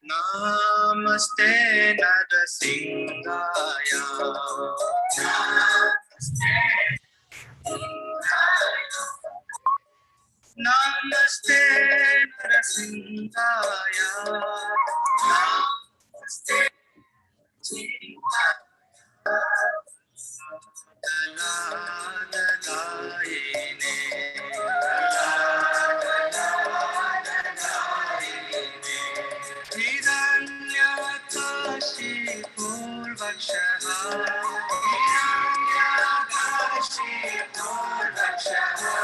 Namaste Narasingaya. Namaste Narasingaya. Namaste Dalayine. Hiranyakashi Purvakshaha. Hiranyakashi Purvakshaha.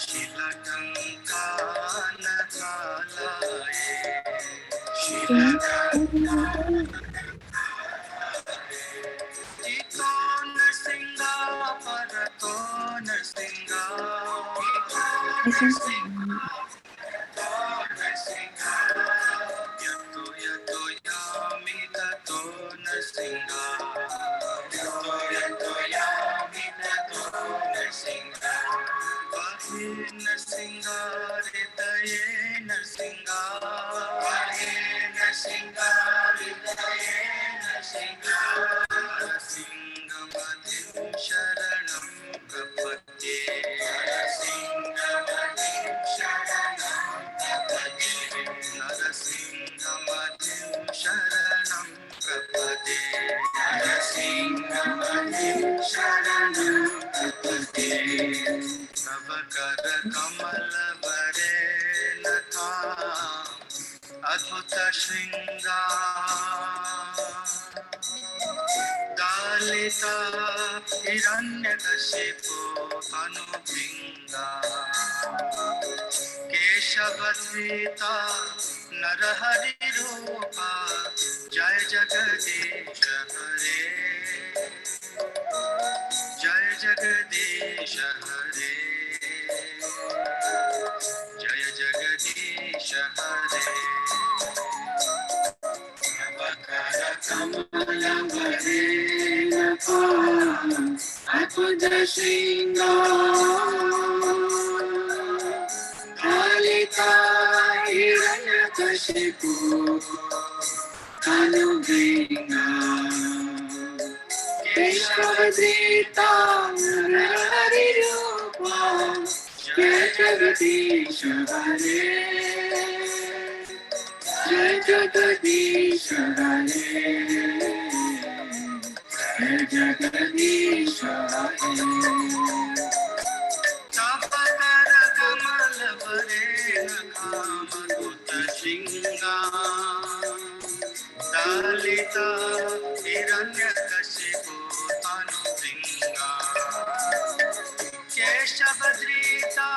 Shilakankanathalaye. Ito Narsinga Parato Narsinga. Yato yato yami tato Narsinga. Yato yami tato Narsinga. Vahe Narsinga Hridaye Narsinga. Vahe Narsinga Hridaye Narsinga. Narasimhamadhim Sharanam Prapatye. Narasimhamadhim Sharanam Prapatye. Narasimhamadhim Sharanam Prapatye. Narasimhamadhim Sharanam Prapatye. Navakara Kamala Varenatha Adbhuta Shringar Dalita Hiranyakashipu Anubhinga Keshavadvita Narahari Rupa Jai Jagadish Hare Jai Jagadish Hare Jai Jagadish Hare Navakara Kamala Varenatha Adbhuta Shringar Dalita Hiranyakashipu Anubhinga Keshavadvita Narahari Rupa Jai Jagadish Hare Jai Jagadish Hare Jai Jagadish Hare Tapakara Kamala Varenatha Adbhuta Shringar Dalita Hiranyakashipu Anubhinga Keshavadrita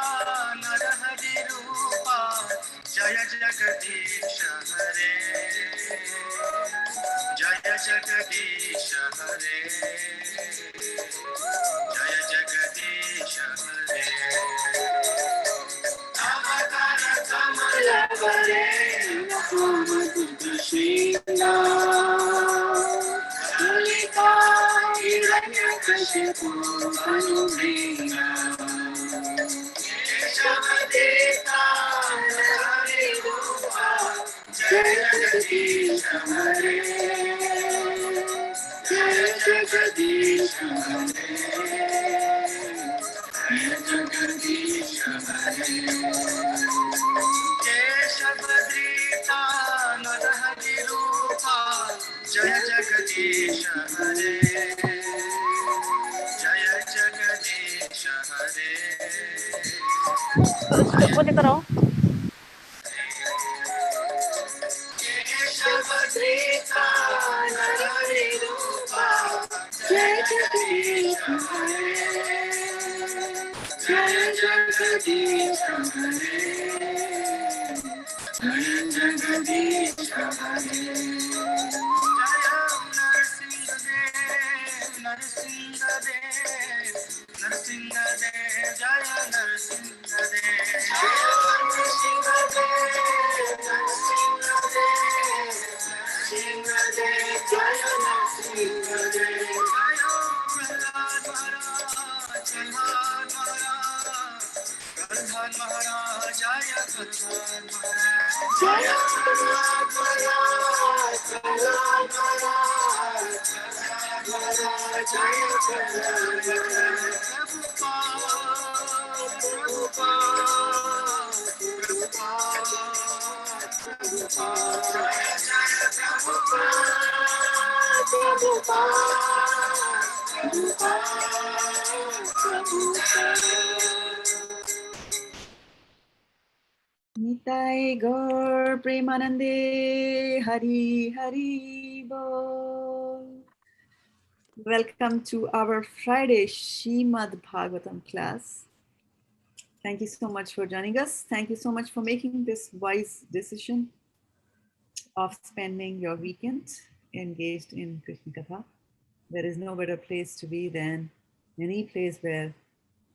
Narahari Rupa Jaya Jagadish Hare Jaya Jagadish Hare Jaya Jagadish Hare Avatara Kamala Varenatha Adbhuta Shringar Dalita Hiranyakashipu Anubhinga Keshavadrita Narahari Rupa Jaya Jagadish Hare Jaya Jagadish Hare Jaya Jagadish Hare Keshavadrita Narahari Rupa Jaya Jagadish Hare Jaya Jagadish Hare Boleh karo? Keshavadrita Narahari Rupa Jaya Jagadish Hare Jaya Jagadish Hare Jaya Jagadish Hare Jaya Narsingadev Narsingadev Narsingadev Jaya Narsingadev Jaya Narsingadev Narsingadev Narsingadev Jaya Narsingadev Jaya Prahlad Maharaj Prahlad Maharaj Prahlad Maharaj Jaya Prahlad Maharaj Jaya Prahlad Maharaj Nitai Gaur Premanande Hari Hari Bol. Welcome to our Friday Srimad Bhagavatam class. Thank you so much for joining us. Thank you so much for making this wise decision of spending your weekend engaged in Krishna Katha. There is no better place to be than any place where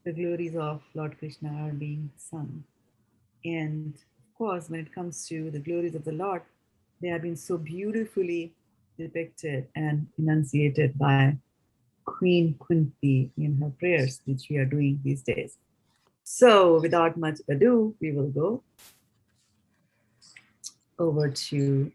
the glories of Lord Krishna are being sung. And of course, when it comes to the glories of the Lord, they have been so beautifully depicted and enunciated by Queen Kunti in her prayers, which we are doing these days. So without much ado, we will go over to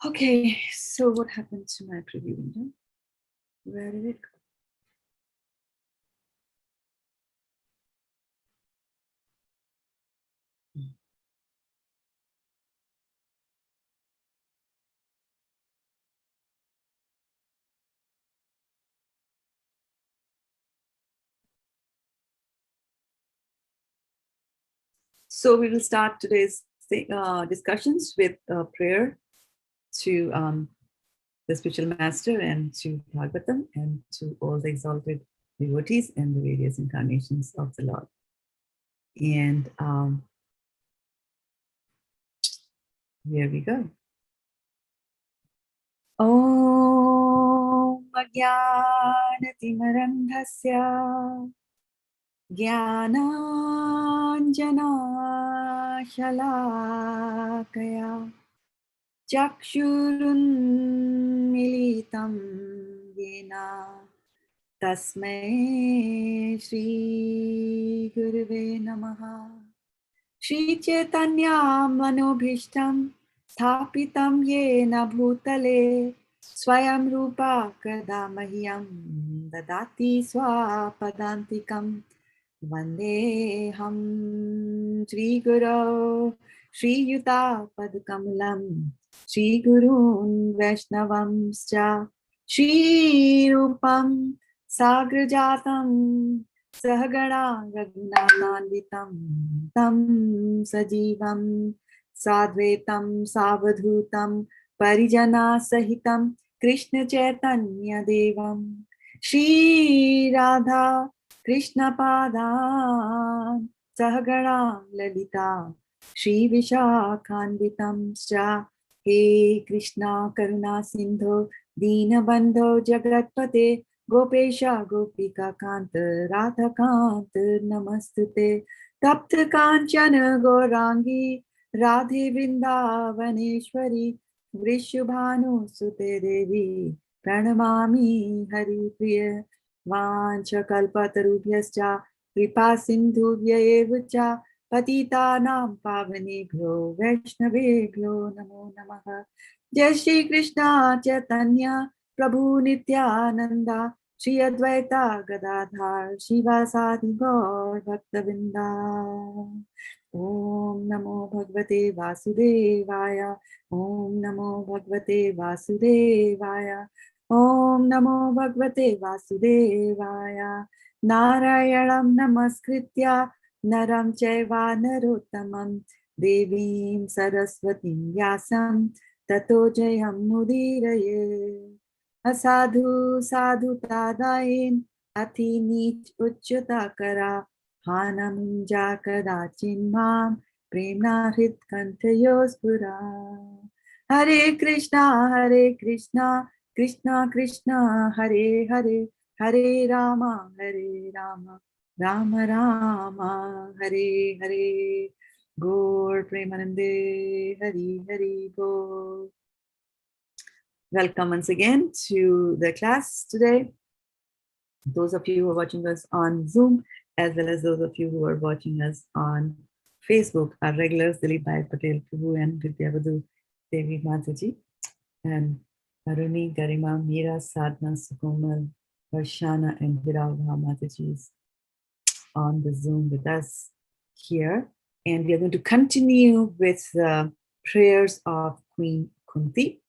okay, so what happened to my preview window? Where did it go? So we will start today's discussions with prayer to the spiritual master and to Bhagavatam and to all the exalted devotees and the various incarnations of the Lord. And here we go. Om Ajnanatimarandhasya Jnananjana Shalakaya Chakshurunmilitam Yena Tasmai Shri Gurave Namaha Shri Chaitanya Manobhishtam Thapitam Yena Bhutale Swayam Rupa Kadamahyam Dadati Swapadantikam Vandeham Shri Guru Shri Yuta Padkamalam Shri Gurun Vaishnavamscha Shri Rupam Sagrajatam Sahagana Raghunathanvitam Tam Sajivam Sadvetam Savadhutam Parijana Sahitam Krishna Chaitanya Devam Shri Radha Krishna Padam Sahagana Lalita Shri Vishakhanvitam Scha He Krishna Karuna Sindho Deenabandho Jagatpate Gopesha Gopika Kanta Radha Kanta Namastute Tapta Kanchana Gorangi Radhe Vrindavaneshwari Vrishubhanu Sute Devi Pranamami Hari Priya Vancha Kalpatarubhyascha Kripa Sindhubhya Evacha Patitanam Pavanebhyo Vaishnavebhyo Namo Namaha Jai Shri Krishna Chaitanya Prabhu Nityananda Shri Advaita Gadadhar Shivasadi Gaur Bhaktavinda Om Namo Bhagavate Vasudevaya Om Namo Bhagavate Vasudevaya Om Namo Bhagavate Vasudevaya Narayanam Namaskritya Naram Chaiva Narottamam Devim Saraswatim Vyasam Tato Jayam Mudiraye Asadhu Sadhu Tadain Ati Nich Uchyata Kara Hanamunja Kadachin Mam Premna Hrit Kantayos Pura Hare Krishna, Krishna Krishna, Hare Hare, Hare Rama, Rama Rama, Hare Hare. Gaur Premanande, Hari Hari Bol. Welcome once again to the class today. Those of you who are watching us on Zoom, as well as those of you who are watching us on Facebook, our regulars, Dilip Bhai Patel Prabhu and Vidyavadu Devi Mataji, and Aruni, Garima, Meera, Sadhna, Sukomal, Varshana, and Viravha Matajis on the Zoom with us here. And we are going to continue with the prayers of Queen Kunti.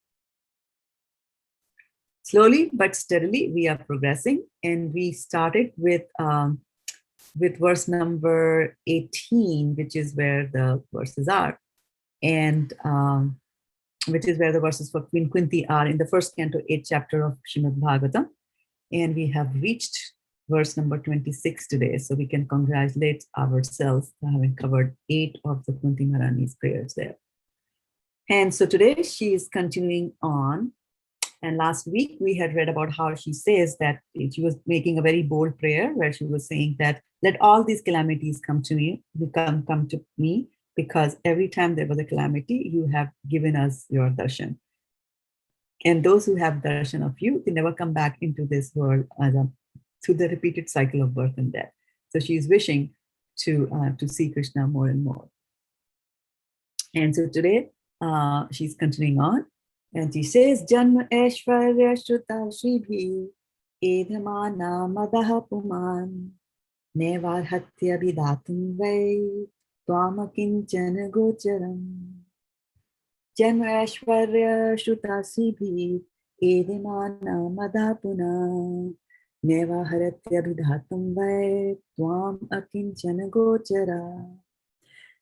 Slowly but steadily, we are progressing, and we started with verse number 18, which is where the verses are, and which is where the verses for Queen Kunti are in the first canto, 8th chapter of Srimad Bhagavatam. And we have reached verse number 26 today, so we can congratulate ourselves for having covered 8 of the Kunti Maharani's prayers there. And so today she is continuing on. And last week we had read about how she says that she was making a very bold prayer where she was saying that let all these calamities come to me, come to me, because every time there was a calamity, you have given us your darshan. And those who have darshan of you, they never come back into this world through the repeated cycle of birth and death. So she is wishing to see Krishna more and more. And so today she's continuing on. And she says, Janma Aishwarya Shruta Shribhi Edhamana Madaha Puman Nevarhatya Vidatum Vai Twamakinchana Gocharam. Janma Aishwarya Shruta Shribhi Edhamana Madaha Puman Nevarhatya Vidatum Vai Twam Akinchana Gochara.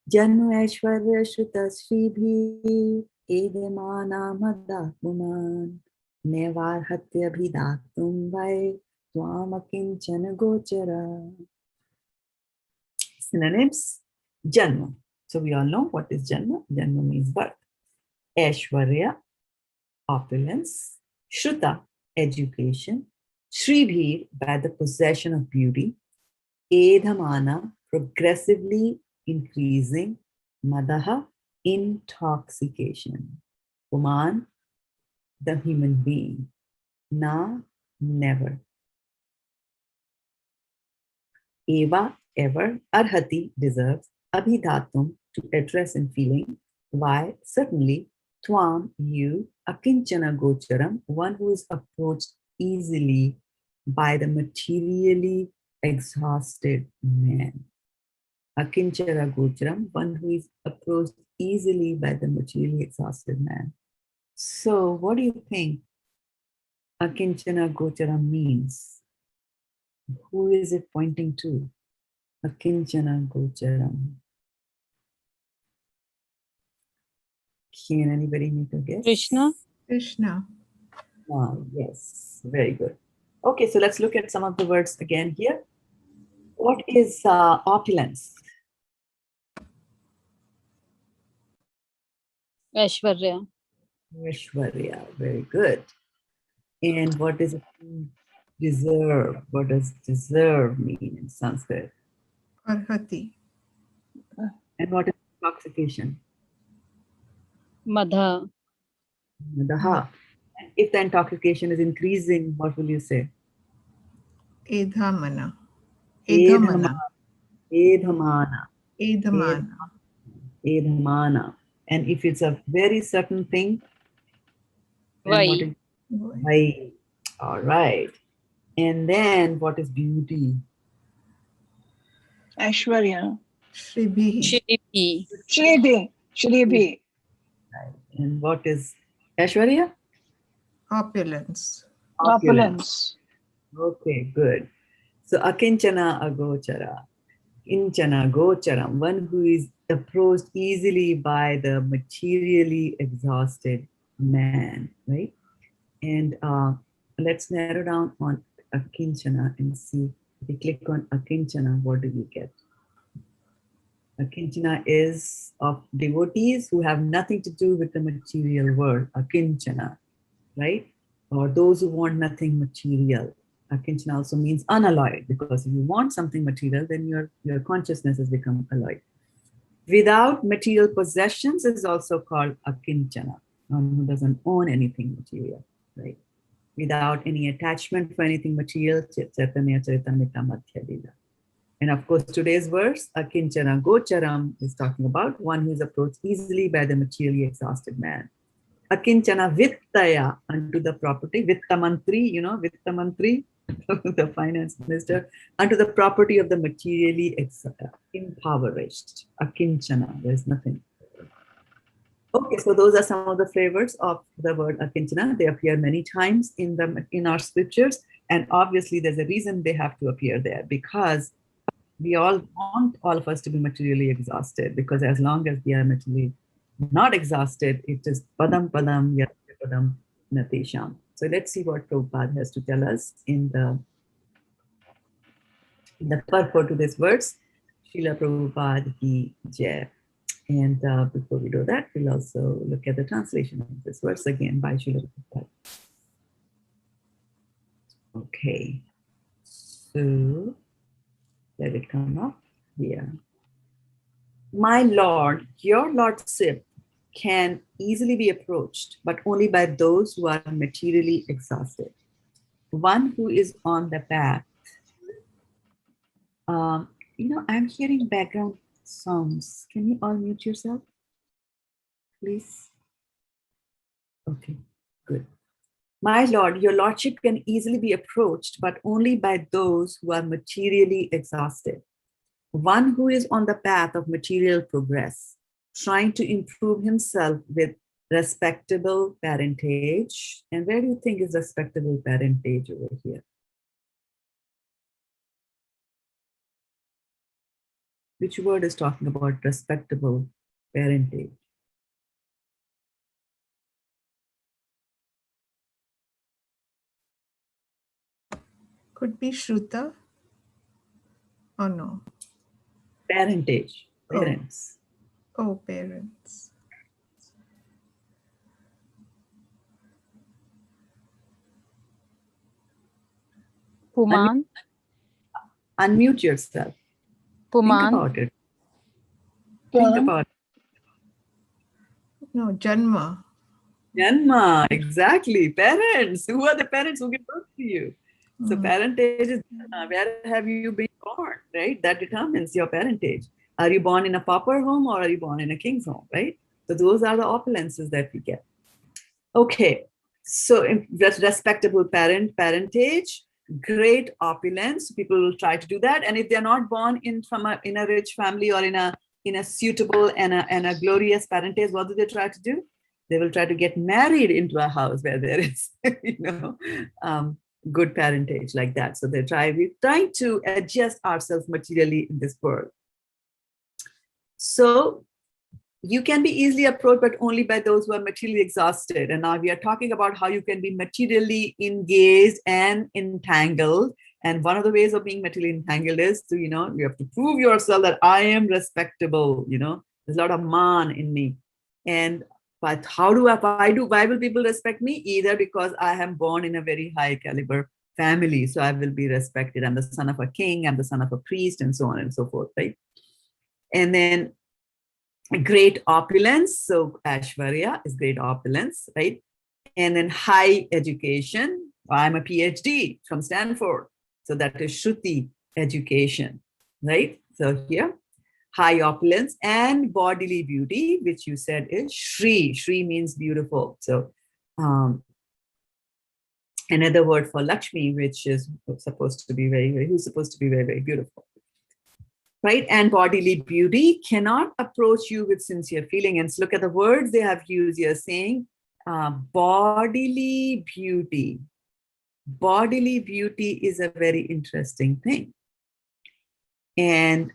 Janma Aishwarya Shruta Shribhi Edemana Madapuman Nevarhatya Bhidatum Vai Twamakinchana Gochara. Synonyms: Janma. So we all know what is Janma. Janma means birth. Aishwarya, opulence. Shruta, education. Shribhir, by the possession of beauty. Edhamana, progressively increasing. Madaha, intoxication. Puman, the human being. Na, never. Eva, ever. Arhati, deserves. Abhidhatum, to address in feeling. Why? Certainly. Twam, you. Akinchana gocharam, one who is approached easily by the materially exhausted man. Akinchana gocharam, one who is approached easily by the materially exhausted man. So what do you think Akinchana gocharam means? Who is it pointing to? Akinchana gocharam. Can anybody make a guess? Krishna. Krishna. Ah, yes, very good. Okay, so let's look at some of the words again here. What is opulence? Aishwarya. Aishwarya, very good. And what does it mean? Deserve. What does deserve mean in Sanskrit? Arhati. And what is intoxication? Madha. Madaha. And if the intoxication is increasing, what will you say? Edhamana. Edhamana. Edhamana. Edhamana. Edhamana. Edhamana. And if it's a very certain thing, then Vai. what is Vai? All right. And then what is beauty? Aishwarya. Shribhi. Shribi. Shribi. Shribi. Right. And what is Aishwarya? Opulence. Opulence. Okay, good. So akinchana agochara. Kinchana gocharam, one who is approached easily by the materially exhausted man, right? And let's narrow down on akinchana and see. If we click on akinchana, what do we get? Akinchana is of devotees who have nothing to do with the material world. Akinchana, right? Or those who want nothing material. Akinchana also means unalloyed, because if you want something material, then your consciousness has become alloyed. Without material possessions is also called akinchana, one who doesn't own anything material, right? Without any attachment for anything material, chaitanya charitamrita madhyalila. And of course, today's verse, akinchana gocharam, is talking about one who is approached easily by the materially exhausted man. Akinchana vittaya, unto the property, vittamantri, vittamantri, the finance minister, unto the property of the materially impoverished. Akinchana, there's nothing. Okay, so those are some of the flavors of the word akinchana. They appear many times in our scriptures, and obviously there's a reason they have to appear there, because we all want all of us to be materially exhausted, because as long as we are materially not exhausted, it is padam padam yat padam natesham. So let's see what Prabhupada has to tell us in the purport to this verse. Srila Prabhupada ki jai. And before we do that, we'll also look at the translation of this verse again by Srila Prabhupada. Okay, so let it come up here. My Lord, your Lordship can easily be approached, but only by those who are materially exhausted. One who is on the path. I'm hearing background sounds. Can you all mute yourself, please? Okay, good. My Lord, your Lordship can easily be approached, but only by those who are materially exhausted. One who is on the path of material progress, trying to improve himself with respectable parentage. And where do you think is respectable parentage over here? Which word is talking about respectable parentage? Could be Shruddha or no? Parentage, parents. Oh, parents. Puman. Unmute yourself. Think Puman. about it. Think about it. No, Janma. Janma, exactly. Parents. Who are the parents who give birth to you? So parentage is where have you been born, right? That determines your parentage. Are you born in a pauper home or are you born in a king's home, right? So those are the opulences that we get. Okay, so respectable parentage, great opulence. People will try to do that, and if they're not born in a rich family or in a suitable and a glorious parentage, what do they try to do? They will try to get married into a house where there is, good parentage like that. So we're trying to adjust ourselves materially in this world. So you can be easily approached, but only by those who are materially exhausted. And now we are talking about how you can be materially engaged and entangled. And one of the ways of being materially entangled is to, you have to prove yourself that I am respectable. There's a lot of man in me. But why will people respect me? Either because I am born in a very high caliber family, so I will be respected. I'm the son of a king, I'm the son of a priest, and so on and so forth, right? And then great opulence, so Aishwarya is great opulence, right? And then high education, I'm a PhD from Stanford, so that is Shruti education, right? So here, high opulence and bodily beauty, which you said is Shri. Shri means beautiful. So another word for Lakshmi, which is supposed to be who's supposed to be very, very beautiful. Right? And bodily beauty cannot approach you with sincere feeling. And look at the words they have used here, saying bodily beauty. Bodily beauty is a very interesting thing. And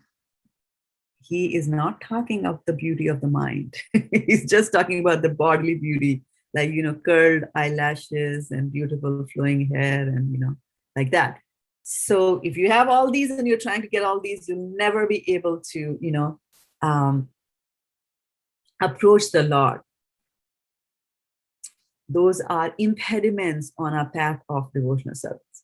he is not talking of the beauty of the mind. He's just talking about the bodily beauty, like, curled eyelashes and beautiful flowing hair and, like that. So if you have all these and you're trying to get all these, you'll never be able to, approach the Lord. Those are impediments on our path of devotional service.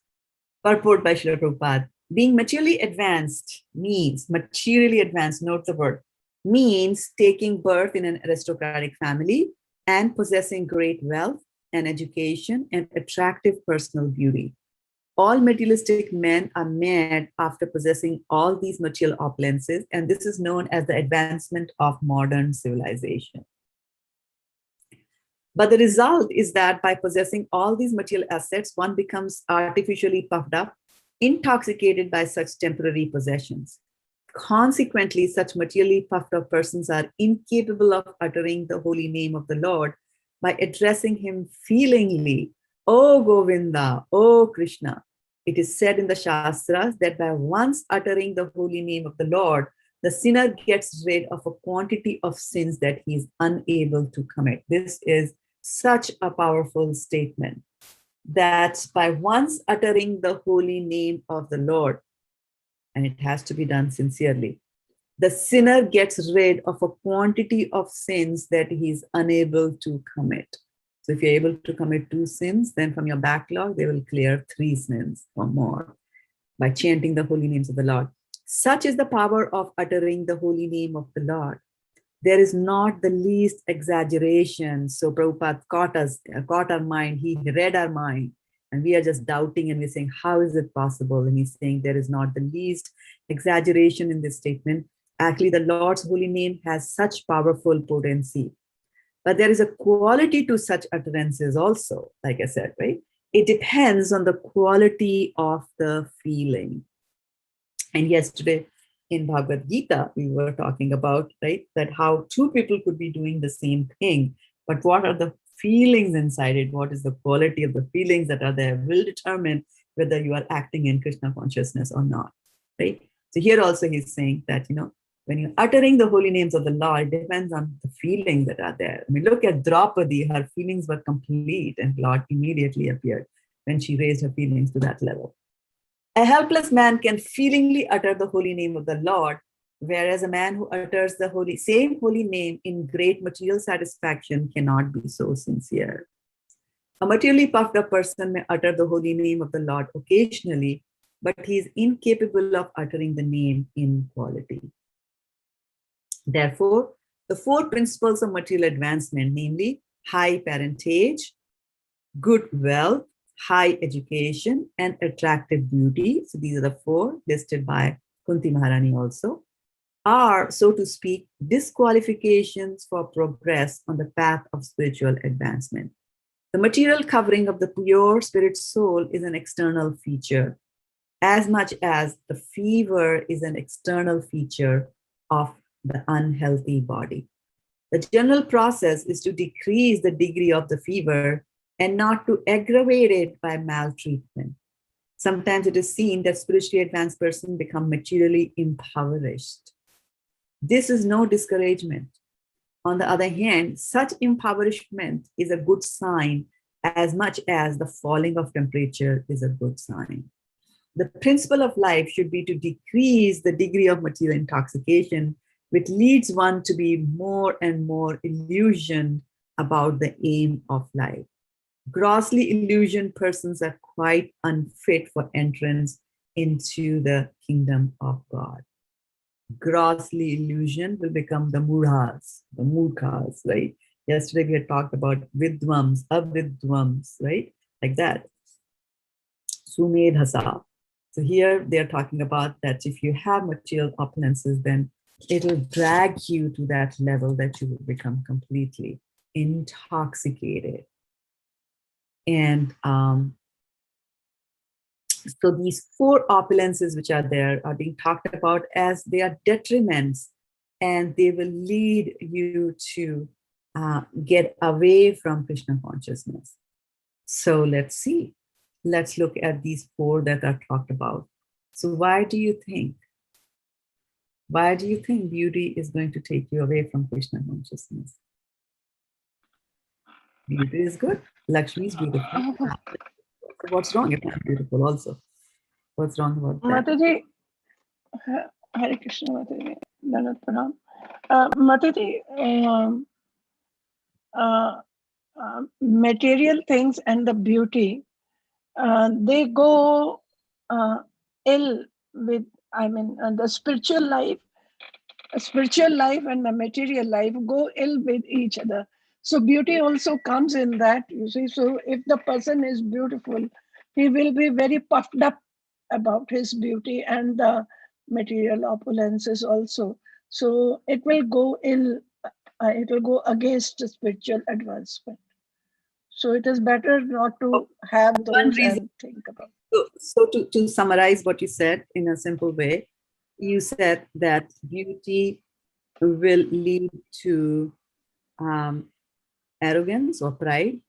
Purport by Srila Prabhupada. Being materially advanced means, note the word, means taking birth in an aristocratic family and possessing great wealth and education and attractive personal beauty. All materialistic men are mad after possessing all these material opulences, and this is known as the advancement of modern civilization. But the result is that by possessing all these material assets, one becomes artificially puffed up, intoxicated by such temporary possessions. Consequently, such materially puffed up persons are incapable of uttering the holy name of the Lord by addressing him feelingly, "O Govinda, O Krishna." It is said in the Shastras that by once uttering the holy name of the Lord, the sinner gets rid of a quantity of sins that he is unable to commit. This is such a powerful statement, that by once uttering the holy name of the Lord, and it has to be done sincerely, the sinner gets rid of a quantity of sins that he is unable to commit. So if you're able to commit 2 sins, then from your backlog, they will clear 3 sins or more by chanting the holy names of the Lord. Such is the power of uttering the holy name of the Lord. There is not the least exaggeration. So Prabhupada caught our mind. He read our mind, and we are just doubting and we're saying, how is it possible? And he's saying there is not the least exaggeration in this statement. Actually, the Lord's holy name has such powerful potency. But there is a quality to such utterances also, like I said, right? It depends on the quality of the feeling. And yesterday in Bhagavad Gita, we were talking about, right, that how 2 people could be doing the same thing, but what are the feelings inside it? What is the quality of the feelings that are there will determine whether you are acting in Krishna consciousness or not, right? So here also he's saying that, when you're uttering the holy names of the Lord, it depends on the feelings that are there. I mean, look at Draupadi, her feelings were complete, and Lord immediately appeared when she raised her feelings to that level. A helpless man can feelingly utter the holy name of the Lord, whereas a man who utters the same holy name in great material satisfaction cannot be so sincere. A materially puffed up person may utter the holy name of the Lord occasionally, but he is incapable of uttering the name in quality. Therefore, the 4 principles of material advancement, namely high parentage, good wealth, high education, and attractive beauty, so these are the 4 listed by Kunti Maharani also, are, so to speak, disqualifications for progress on the path of spiritual advancement. The material covering of the pure spirit soul is an external feature, as much as the fever is an external feature of the unhealthy body. The general process is to decrease the degree of the fever and not to aggravate it by maltreatment. Sometimes it is seen that spiritually advanced persons become materially impoverished. This is no discouragement. On the other hand, such impoverishment is a good sign as much as the falling of temperature is a good sign. The principle of life should be to decrease the degree of material intoxication, which leads one to be more and more illusioned about the aim of life. Grossly illusioned persons are quite unfit for entrance into the kingdom of God. Grossly illusioned will become the murkhas, right? Yesterday we had talked about vidwams, avidwams, right? Like that. Sumedhasa. So here they are talking about that if you have material opulences, then it'll drag you to that level that you will become completely intoxicated. And so these 4 opulences which are there are being talked about as they are detriments, and they will lead you to get away from Krishna consciousness. So let's see. Let's look at these 4 that are talked about. So why do you think beauty is going to take you away from Krishna consciousness? Beauty is good. Lakshmi is beautiful. What's wrong if I'm beautiful also? What's wrong about that? Mataji, Hare Krishna Mataji, Dandat Pranam. Matati, material things and the beauty, they go ill with, I mean, the spiritual life and the material life go ill with each other. So beauty also comes in that, you see. So if the person is beautiful, he will be very puffed up about his beauty and the material opulences also. So it will go ill, it will go against the spiritual advancement. So it is better not to have One those reason. and think about. So to summarize what you said in a simple way, you said that beauty will lead to arrogance or pride,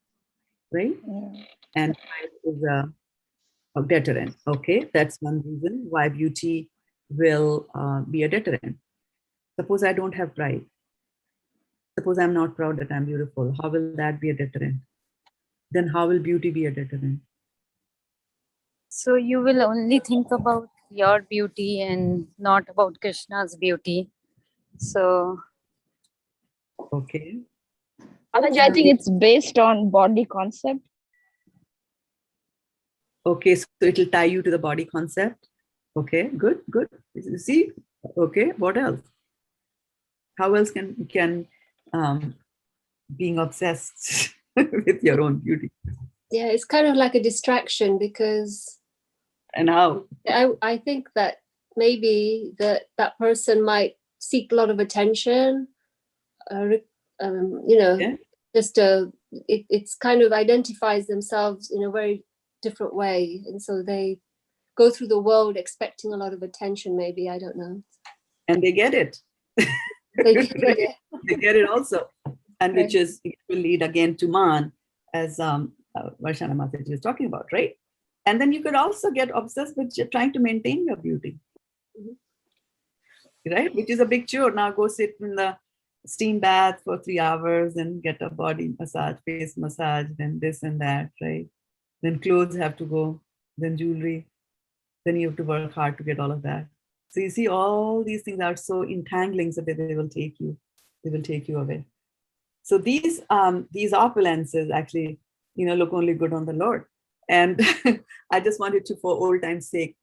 right? Yeah. And pride is a deterrent. Okay, that's one reason why beauty will be a deterrent. Suppose I don't have pride. Suppose I'm not proud that I'm beautiful. How will that be a deterrent? Then how will beauty be a deterrent? So you will only think about your beauty and not about Krishna's beauty. So Okay. Mataji, I think it's based on body concept. Okay, so it'll tie you to the body concept. Okay, good, good. You see, okay, what else? How else can being obsessed with your own beauty? Yeah, it's kind of like a distraction because And how? I think that maybe that person might seek a lot of attention, Yeah. just it's kind of identifies themselves in a very different way, and so they go through the world expecting a lot of attention. Maybe, I don't know. And they get it. They get Right? it. They get it also, and which Right. is it will lead again to man, as Varshana Mataji was talking about, right? And then you could also get obsessed with trying to maintain your beauty, right? Which is a big chore. Now go sit in the steam bath for 3 hours and get a body massage, face massage, then this and that, right? Then clothes have to go, then jewelry, then you have to work hard to get all of that. So you see, all these things are so entangling, so that they will take you away. So these opulences actually, look only good on the Lord. And I just wanted to, for old time's sake,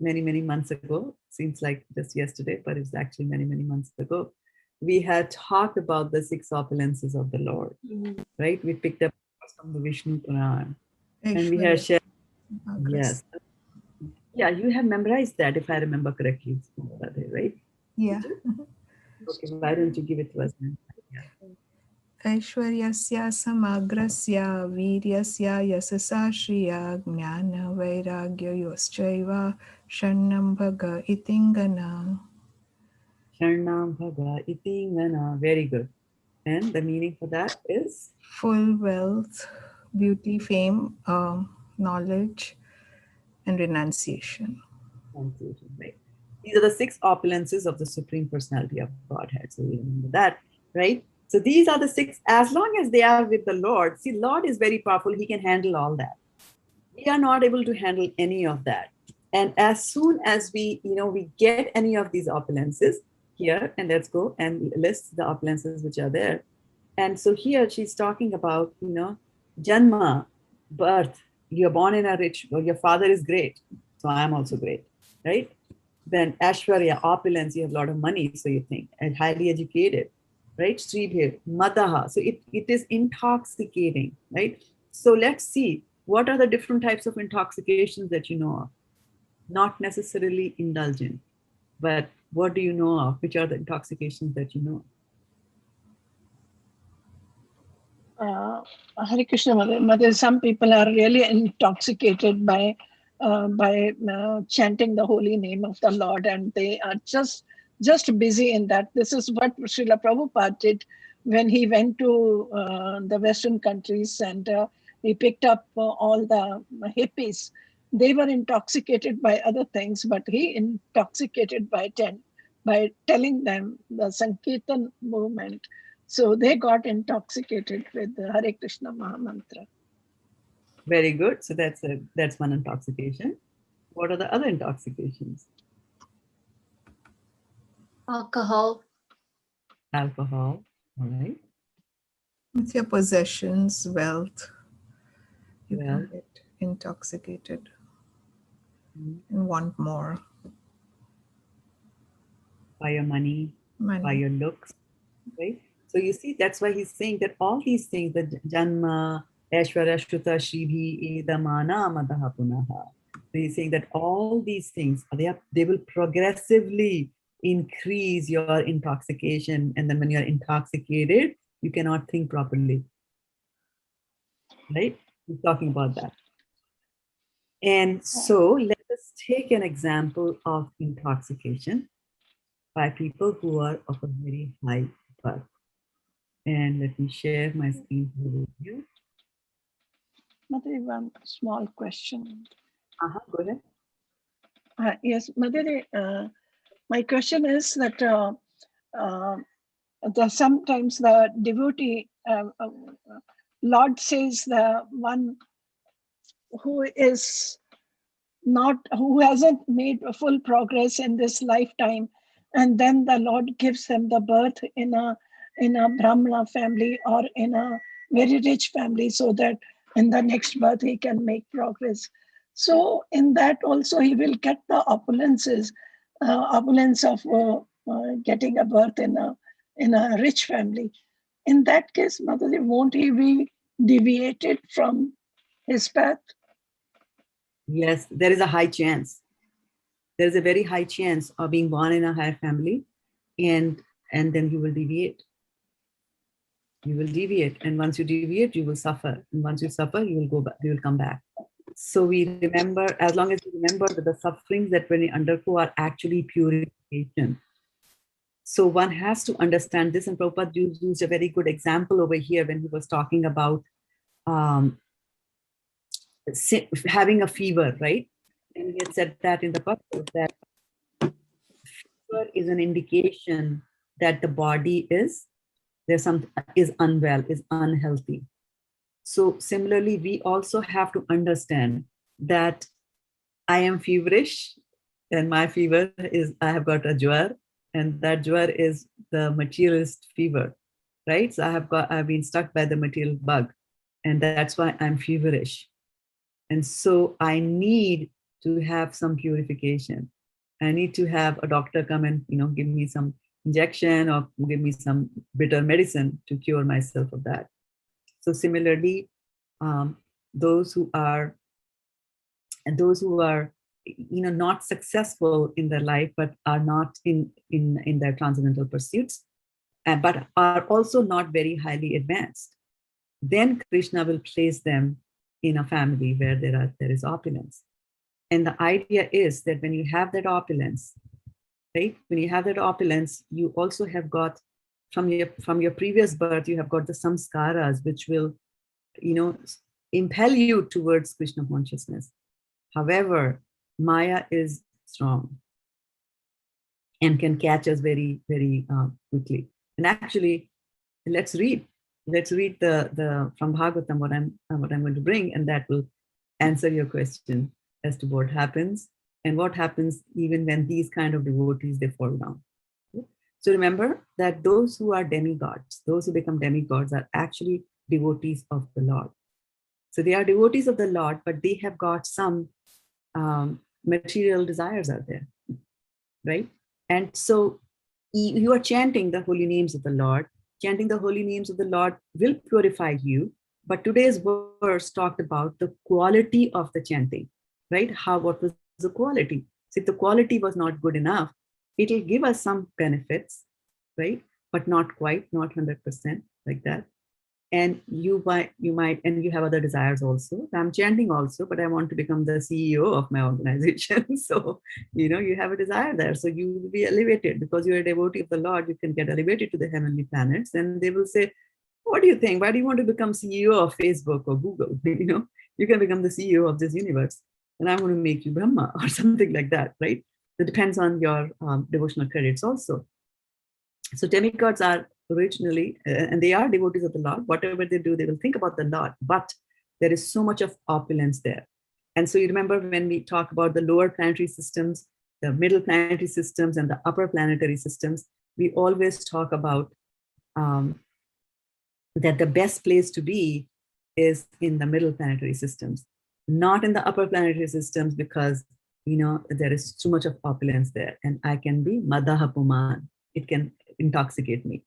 many, many months ago, seems like just yesterday, but it's actually many, many months ago, we had talked about the 6 opulences of the Lord, right? We picked up from the Vishnu Puran, and we had shared. Yes. Yeah, you have memorized that, if I remember correctly, right? Yeah. Okay, why don't you give it to us then? Yeah. Aishwaryasya samagrasya viryasya yasasa shriya gnana vairagya yoschaiva shannam bhaga itingana. Sharnam Bhaga Itingana. Very good. And the meaning for that is? Full wealth, beauty, fame, knowledge, and renunciation. Right. These are the 6 opulences of the Supreme Personality of Godhead. So we remember that, right? So these are the 6, as long as they are with the Lord. See, Lord is very powerful. He can handle all that. We are not able to handle any of that. And as soon as we get any of these opulences here, and let's go and list the opulences which are there. And so here she's talking about, Janma, birth. You're born in a rich, or your father is great, so I am also great, right? Then Ashwarya, opulence, you have a lot of money, so you think, and highly educated, right? Sridhir, Mataha, so it is intoxicating, right? So let's see, what are the different types of intoxications that you know of? Not necessarily indulgent, but what do you know of? Which are the intoxications that you know? Hare Krishna, Mother, some people are really intoxicated by chanting the holy name of the Lord, and they are just busy in that. This is what Srila Prabhupada did when he went to the Western countries, and he picked up all the hippies. They were intoxicated by other things, but he intoxicated by telling them the Sankirtan movement. So they got intoxicated with the Hare Krishna Mahamantra. Very good. So that's one intoxication. What are the other intoxications? Alcohol. Alcohol. All right. With your possessions, wealth, you Well, can get intoxicated mm, and want more by your money, by money. your looks, right? So you see, that's why he's saying that all these things, the Janma, Aishwarya, Shruta, Shrivi, Edamana, Madaha Punaha. So he's saying that all these things, they will progressively increase your intoxication. And then when you're intoxicated, you cannot think properly, right? He's talking about that. And so let us take an example of intoxication by people who are of a very high birth. And let me share my screen here with you. Mother, one small question. Go ahead. Yes, Mother, my question is that sometimes the devotee, Lord says the one who hasn't made a full progress in this lifetime, and then the Lord gives them the birth in a Brahmana family or in a very rich family, so that in the next birth he can make progress. So in that also he will get the opulence of getting a birth in a rich family. In that case, Mataji, won't he be deviated from his path? Yes, there is a high chance. There is a very high chance of being born in a higher family, and then you will deviate. You will deviate, and once you deviate, you will suffer. And once you suffer, you will go back. You will come back. So we remember, as long as we remember that the sufferings that when we undergo are actually purification. So one has to understand this, and Prabhupada used a very good example over here when he was talking about having a fever, right? And he had said that in the Bhagavatam, that fever is an indication that the body is unwell, is unhealthy. So similarly, we also have to understand that I am feverish, and my fever is I have got a jwar, and that jwar is the materialist fever, right? So I've been stuck by the material bug, and that's why I'm feverish. And so I need to have some purification. I need to have a doctor come and give me some injection or give me some bitter medicine to cure myself of that. So similarly, those who are not successful in their life, but are not in their transcendental pursuits, but are also not very highly advanced, then Krishna will place them in a family where there is opulence. And the idea is that when you have that opulence, right? When you have that opulence, you also have got from your previous birth, you have got the samskaras, which will, impel you towards Krishna consciousness. However, Maya is strong and can catch us very, very quickly. And actually, let's read the from Bhagavatam what I'm going to bring, and that will answer your question as to what happens and what happens even when these kind of devotees, they fall down. So remember that those who are demigods, those who become demigods, are actually devotees of the Lord. So they are devotees of the Lord, but they have got some material desires out there, right? And so you are chanting the holy names of the Lord. Chanting the holy names of the Lord will purify you. But today's verse talked about the quality of the chanting, right? What was the quality? So if the quality was not good enough, it will give us some benefits, right? But not quite, not 100% like that. And you might, and you have other desires also. I'm chanting also, but I want to become the CEO of my organization. So, you have a desire there. So you will be elevated because you're a devotee of the Lord. You can get elevated to the heavenly planets, and they will say, what do you think? Why do you want to become CEO of Facebook or Google? You can become the CEO of this universe, and I'm going to make you Brahma or something like that, right? It depends on your devotional credits also. So demigods are originally, and they are devotees of the Lord. Whatever they do, they will think about the Lord, but there is so much of opulence there. And so you remember when we talk about the lower planetary systems, the middle planetary systems and the upper planetary systems, we always talk about that the best place to be is in the middle planetary systems, not in the upper planetary systems, because there is too much of opulence there, and I can be madahapuman. It can intoxicate me.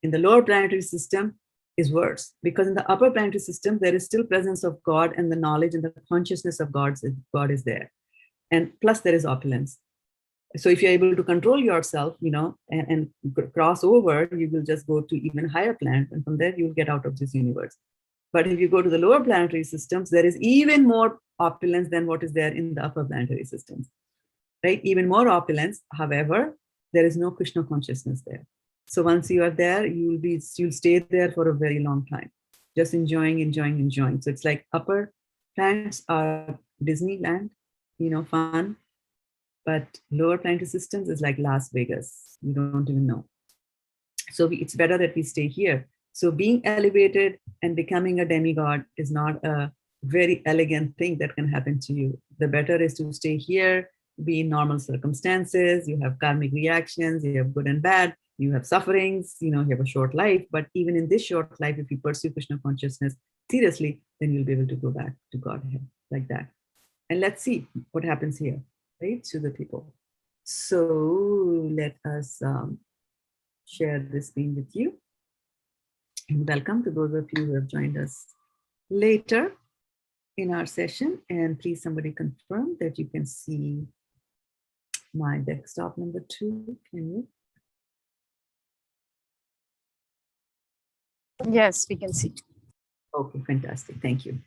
In the lower planetary system is worse, because in the upper planetary system there is still presence of God, and the knowledge and the consciousness of God is there, and plus there is opulence. So if you're able to control yourself, and cross over, you will just go to even higher planet, and from there you will get out of this universe. But if you go to the lower planetary systems, there is even more opulence than what is there in the upper planetary systems, right? Even more opulence. However, there is no Krishna consciousness there. So once you are there, you'll stay there for a very long time, just enjoying. So it's like upper planets are Disneyland, fun. But lower planetary systems is like Las Vegas. You don't even know. So it's better that we stay here. So being elevated and becoming a demigod is not a very elegant thing that can happen to you. The better is to stay here, be in normal circumstances. You have karmic reactions, you have good and bad, you have sufferings, you have a short life. But even in this short life, if you pursue Krishna consciousness seriously, then you'll be able to go back to Godhead like that. And let's see what happens here, right, to the people. So let us share this screen with you. And welcome to those of you who have joined us later in our session. And please somebody confirm that you can see my desktop number 2. Can you? Yes, we can see. Okay, fantastic. Thank you.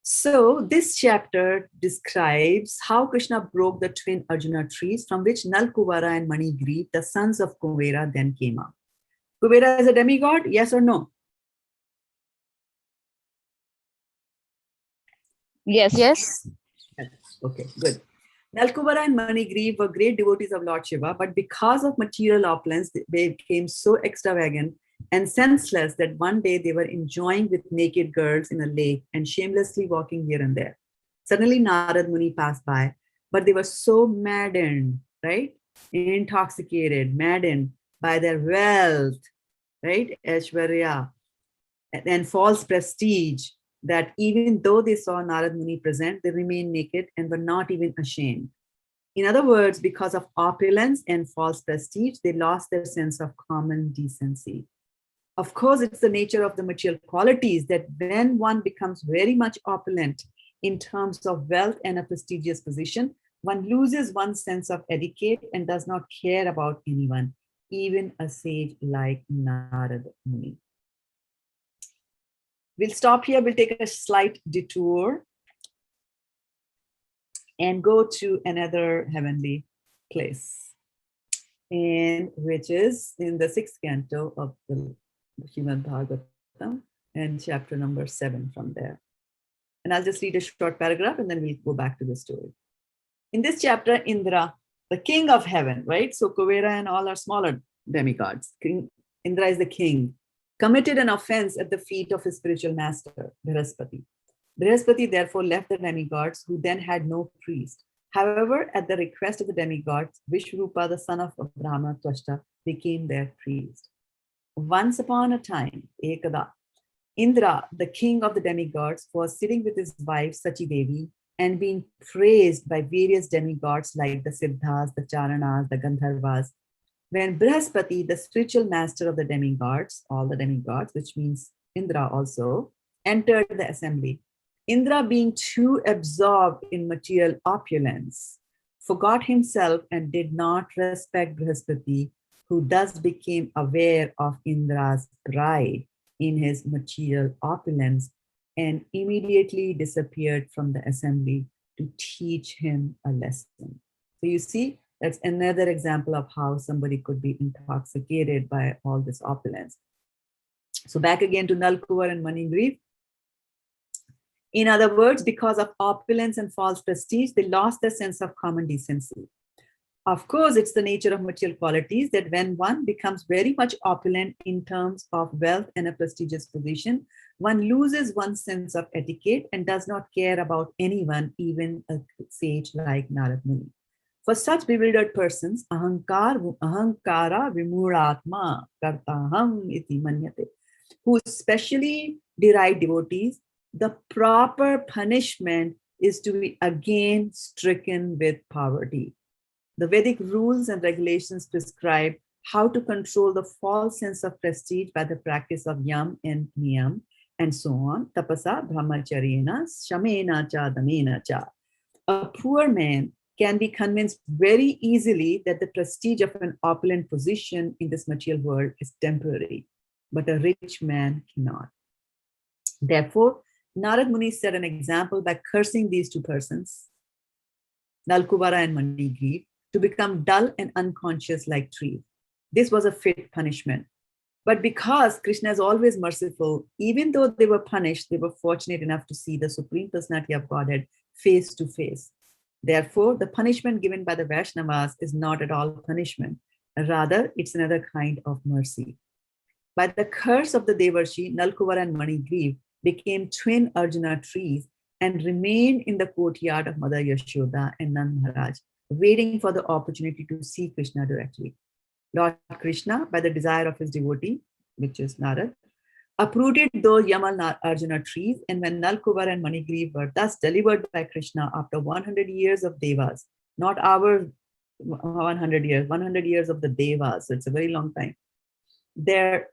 So this chapter describes how Krishna broke the twin Arjuna trees from which Nal Kuvara and Manigriv, the sons of Kuvera, then came up. Kuvera is a demigod, yes or no? Yes. Yes. Okay, good. Nal Kuvara and Manigriv were great devotees of Lord Shiva, but because of material opulence, they became so extravagant and senseless that one day they were enjoying with naked girls in a lake and shamelessly walking here and there. Suddenly Narad Muni passed by, but they were so maddened, right? Intoxicated, maddened by their wealth, right? Aishwarya, and false prestige, that even though they saw Narad Muni present, they remained naked and were not even ashamed. In other words, because of opulence and false prestige, they lost their sense of common decency. Of course, it's the nature of the material qualities that when one becomes very much opulent in terms of wealth and a prestigious position, one loses one's sense of etiquette and does not care about anyone, even a sage like Narad Muni. We'll stop here. We'll take a slight detour and go to another heavenly place, and which is in the 6th canto of the Srimad Bhagavatam and chapter number 7 from there. And I'll just read a short paragraph and then we'll go back to the story. In this chapter, Indra, the king of heaven, right? So Kuvera and all are smaller demigods. Indra is the king, committed an offense at the feet of his spiritual master, Brihaspati. Brihaspati therefore left the demigods, who then had no priest. However, at the request of the demigods, Vishrupa, the son of Brahma Twashta, became their priest. Once upon a time, Ekada, Indra, the king of the demigods, was sitting with his wife Sachi-devi and being praised by various demigods like the Siddhas, the Charanas, the Gandharvas. When Brihaspati, the spiritual master of the demigods, all the demigods, which means Indra also, entered the assembly, Indra, being too absorbed in material opulence, forgot himself and did not respect Brihaspati, who thus became aware of Indra's pride in his material opulence and immediately disappeared from the assembly to teach him a lesson. So you see, that's another example of how somebody could be intoxicated by all this opulence. So back again to Nal Kuvara and Manigriv. In other words, because of opulence and false prestige, they lost their sense of common decency. Of course, it's the nature of material qualities that when one becomes very much opulent in terms of wealth and a prestigious position, one loses one's sense of etiquette and does not care about anyone, even a sage like Narad Muni. For such bewildered persons, ahankara vimuratma kartaham iti manyate, who specially deride devotees, the proper punishment is to be again stricken with poverty. The Vedic rules and regulations prescribe how to control the false sense of prestige by the practice of yam and niyam, and so on. Tapasa brahmacharyena shamena cha damena cha. A poor man can be convinced very easily that the prestige of an opulent position in this material world is temporary, but a rich man cannot. Therefore, Narad Muni set an example by cursing these two persons, Nalkuvara and Manigriv, to become dull and unconscious like trees. This was a fit punishment. But because Krishna is always merciful, even though they were punished, they were fortunate enough to see the Supreme Personality of Godhead face to face. Therefore, the punishment given by the Vaishnavas is not at all punishment. Rather, it's another kind of mercy. By the curse of the Devarshi, Nalkuvara and Manigriv became twin Arjuna trees and remained in the courtyard of Mother Yashoda and Nand Maharaj, waiting for the opportunity to see Krishna directly. Lord Krishna, by the desire of his devotee, which is Narad, uprooted those Yamal Arjuna trees, and when Nalkuvar and Manigriv were thus delivered by Krishna after 100 years of Devas, not our 100 years, 100 years of the Devas, so it's a very long time, their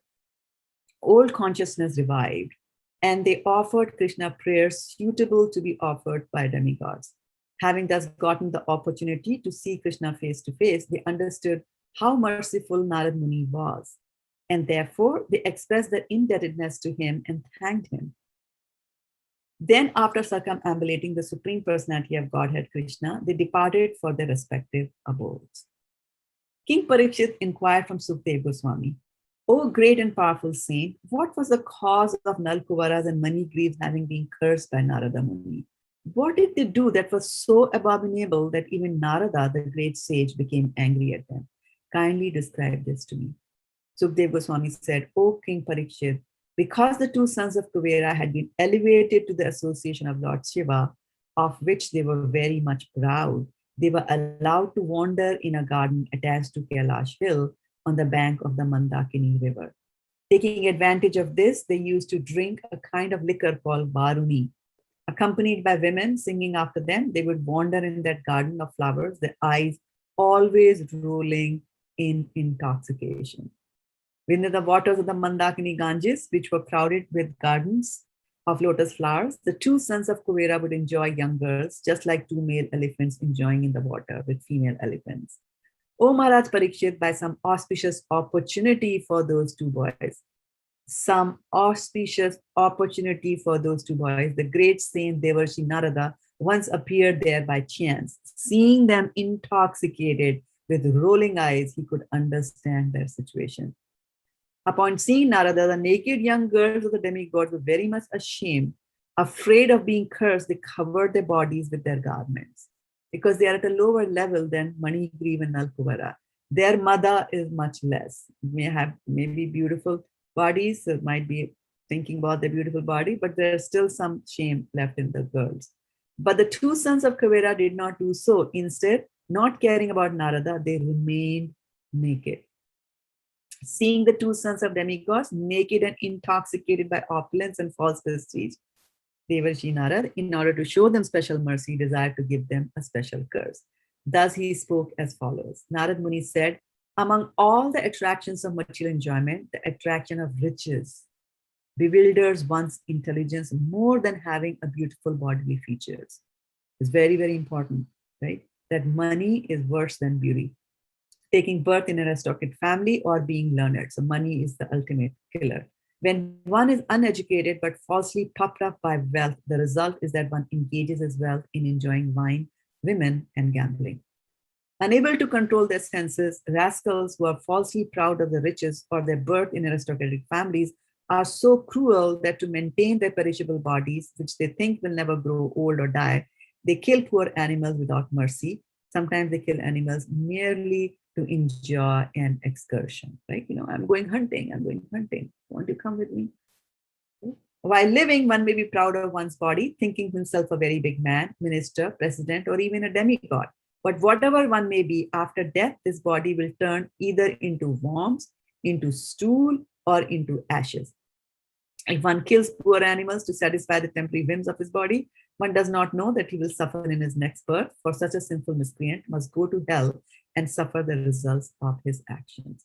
old consciousness revived, and they offered Krishna prayers suitable to be offered by demigods. Having thus gotten the opportunity to see Krishna face to face, they understood how merciful Narad Muni was, and therefore they expressed their indebtedness to him and thanked him. Then, after circumambulating the Supreme Personality of Godhead Krishna, they departed for their respective abodes. King Parikshit inquired from Sukdev Goswami, "O great and powerful saint, what was the cause of Nalkuvaras and Manigrivs having been cursed by Narada Muni? What did they do that was so abominable that even Narada, the great sage, became angry at them? Kindly describe this to me." Sukdev Goswami said, "O King Parikshit, because the two sons of Kuvera had been elevated to the association of Lord Shiva, of which they were very much proud, they were allowed to wander in a garden attached to Kailash Hill on the bank of the Mandakini river. Taking advantage of this, they used to drink a kind of liquor called Varuni. Accompanied by women singing after them, they would wander in that garden of flowers, their eyes always rolling in intoxication. Within the waters of the Mandakini Ganges, which were crowded with gardens of lotus flowers, the two sons of Kuvera would enjoy young girls, just like two male elephants enjoying in the water with female elephants. O Maharaj Parikshit, by some auspicious opportunity for those two boys, the great saint Devarshi Narada once appeared there by chance. Seeing them intoxicated with rolling eyes, he could understand their situation. Upon seeing Narada, the naked young girls of the demigods were very much ashamed. Afraid of being cursed, they covered their bodies with their garments, because they are at a lower level than Manigriv and Nalkuvara. Their mother is much less. May have maybe beautiful bodies, so might be thinking about their beautiful body, but there's still some shame left in the girls. But the two sons of Kuvera did not do so. Instead, not caring about Narada, they remained naked. Seeing the two sons of demigods naked and intoxicated by opulence and false prestige, Devarshi Narad, in order to show them special mercy, desired to give them a special curse. Thus he spoke as follows. Narad Muni said, "Among all the attractions of material enjoyment, the attraction of riches bewilders one's intelligence more than having a beautiful bodily features." It's very, very important, right? That money is worse than beauty. Taking birth in an aristocratic family or being learned. So money is the ultimate killer. When one is uneducated but falsely puffed up by wealth, the result is that one engages his wealth in enjoying wine, women, and gambling. Unable to control their senses, rascals who are falsely proud of their riches or their birth in aristocratic families are so cruel that to maintain their perishable bodies, which they think will never grow old or die, they kill poor animals without mercy. Sometimes they kill animals merely to enjoy an excursion. Like, I'm going hunting. Want to come with me? While living, one may be proud of one's body, thinking himself a very big man, minister, president, or even a demigod. But whatever one may be, after death, this body will turn either into worms, into stool, or into ashes. If one kills poor animals to satisfy the temporary whims of his body, one does not know that he will suffer in his next birth, for such a sinful miscreant must go to hell and suffer the results of his actions.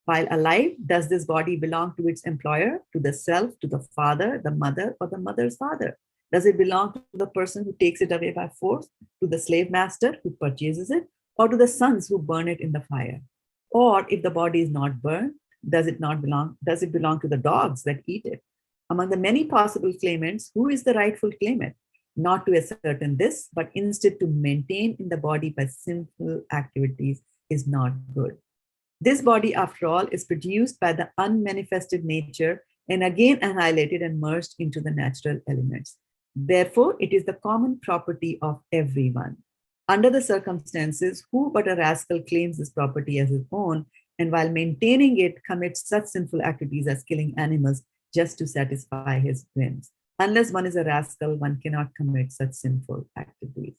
While alive, does this body belong to its employer, to the self, to the father, the mother, or the mother's father? Does it belong to the person who takes it away by force, to the slave master who purchases it, or to the sons who burn it in the fire? Or if the body is not burned, does it belong to the dogs that eat it? Among the many possible claimants, who is the rightful claimant? Not to ascertain this, but instead to maintain in the body by sinful activities is not good. This body, after all, is produced by the unmanifested nature and again annihilated and merged into the natural elements. Therefore, it is the common property of everyone. Under the circumstances, who but a rascal claims this property as his own, and while maintaining it, commits such sinful activities as killing animals just to satisfy his whims? Unless one is a rascal, one cannot commit such sinful activities.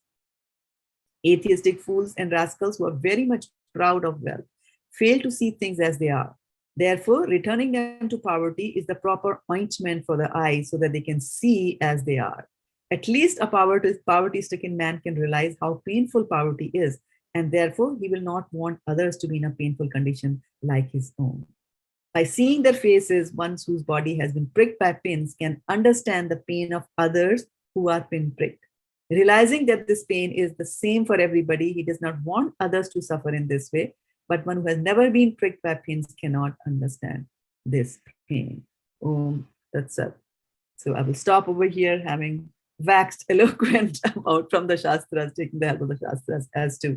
Atheistic fools and rascals who are very much proud of wealth fail to see things as they are. Therefore, returning them to poverty is the proper ointment for the eyes so that they can see as they are. At least a poverty-stricken man can realize how painful poverty is, and therefore he will not want others to be in a painful condition like his own. By seeing their faces, one whose body has been pricked by pins can understand the pain of others who are pin-pricked. Realizing that this pain is the same for everybody, he does not want others to suffer in this way, but one who has never been pricked by pins cannot understand this pain. That's it. So I will stop over here, having waxed eloquent about from the Shastras, taking the help of the Shastras as to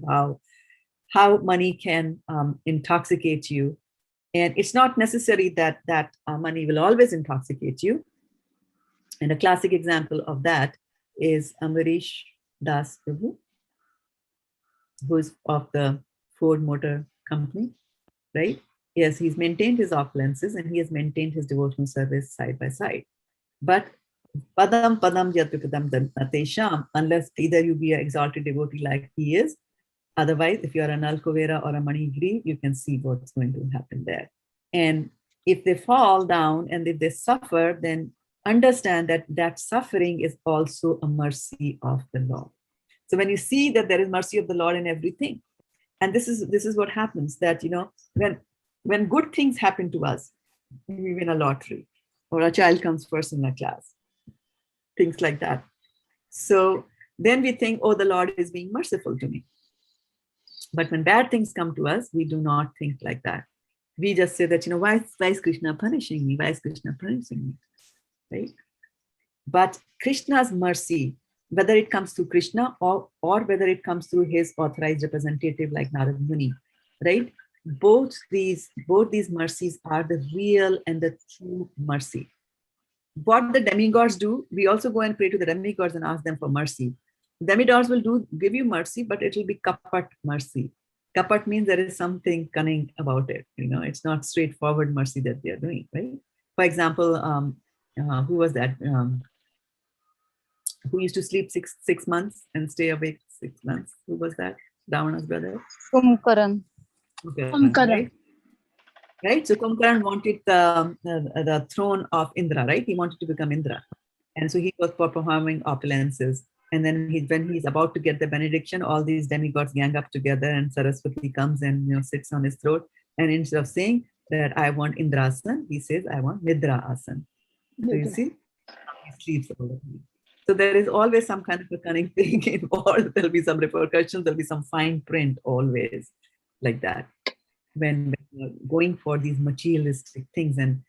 how money can intoxicate you. And it's not necessary that money will always intoxicate you. And a classic example of that is Amrish Das Prabhu, who is of the Ford Motor Company, right? Yes, he's maintained his opulences and he has maintained his devotional service side by side. But padam padam yadvipadam natesham, unless either you be an exalted devotee like he is, otherwise, if you are an Alkovera or a Manigri, you can see what's going to happen there. And if they fall down and if they suffer, then understand that that suffering is also a mercy of the Lord. So when you see that there is mercy of the Lord in everything, and this is what happens, that when good things happen to us, we win a lottery, or a child comes first in a class, things like that. So then we think, oh, the Lord is being merciful to me. But when bad things come to us, we do not think like that. We just say that, why is Krishna punishing me? Why is Krishna punishing me? Right? But Krishna's mercy, whether it comes through Krishna or whether it comes through his authorized representative like Narad Muni, right? Both these mercies are the real and the true mercy. What the demigods do, we also go and pray to the demigods and ask them for mercy. Demigods will give you mercy, but it will be kapat mercy. Kapat means there is something cunning about it. It's not straightforward mercy that they are doing, right? For example, who was that? Who used to sleep six months and stay awake 6 months? Who was that? Ravana's brother? Kumkaran. Kumkaran. Right? So Kumkaran wanted the throne of Indra, right? He wanted to become Indra. And so he was for performing opulences. And then when he's about to get the benediction, all these demigods gang up together and Saraswati comes and sits on his throat. And instead of saying that I want Indrasan, he says, I want Nidra Asan. So you see, he sleeps all the time. So there is always some kind of a cunning thing involved. There'll be some repercussions, there'll be some fine print always like that. When you're going for these materialistic things, and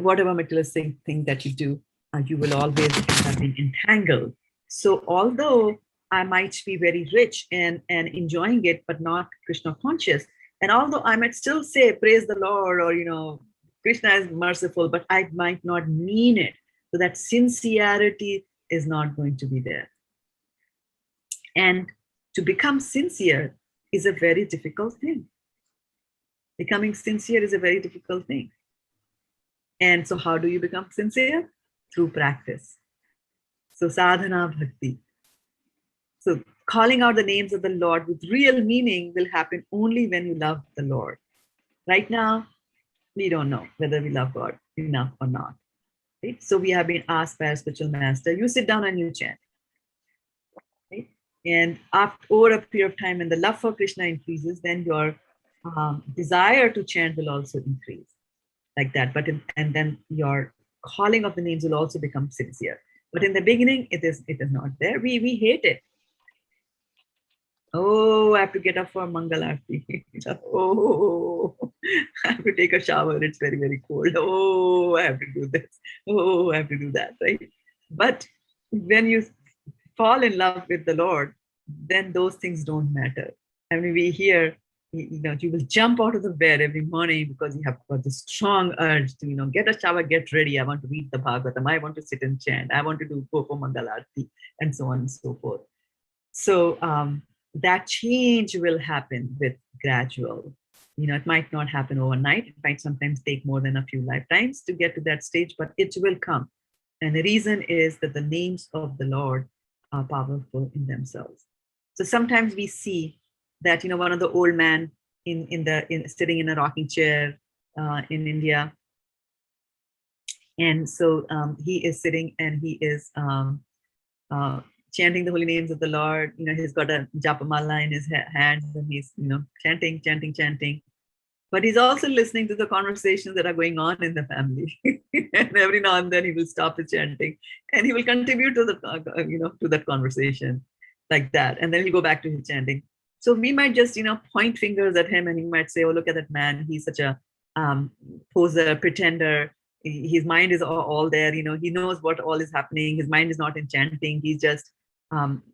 whatever materialistic thing that you do, you will always end up being entangled. So although I might be very rich and enjoying it, but not Krishna conscious, and although I might still say, praise the Lord, or, Krishna is merciful, but I might not mean it. So that sincerity is not going to be there. And to become sincere is a very difficult thing. Becoming sincere is a very difficult thing. And so how do you become sincere? Through practice. So sadhana bhakti. So calling out the names of the Lord with real meaning will happen only when you love the Lord. Right now, we don't know whether we love God enough or not. Right? So we have been asked by our spiritual master, you sit down and you chant. Right? And after over a period of time, when the love for Krishna increases, then your desire to chant will also increase, like that. And then your calling of the names will also become sincere. But in the beginning, it is not there. We hate it. Oh, I have to get up for Mangalarti. Oh, I have to take a shower. It's very, very cold. Oh, I have to do this. Oh, I have to do that, right? But when you fall in love with the Lord, then those things don't matter. I mean, we hear, you will jump out of the bed every morning because you have got this strong urge to, get a shower, get ready. I want to read the Bhagavatam. I want to sit and chant. I want to go for Mangalarti, and so on and so forth. So that change will happen with gradual. It might not happen overnight. It might sometimes take more than a few lifetimes to get to that stage, but it will come. And the reason is that the names of the Lord are powerful in themselves. So sometimes we see that, one of the old man sitting in a rocking chair in India. And so he is sitting and he is chanting the holy names of the Lord. He's got a japamala in his hands and he's, chanting. But he's also listening to the conversations that are going on in the family. And every now and then he will stop his chanting and he will contribute to the, to that conversation like that. And then he'll go back to his chanting. So we might just, point fingers at him and he might say, oh, look at that man. He's such a poser, pretender. His mind is all there. He knows what all is happening. His mind is not in chanting. He's just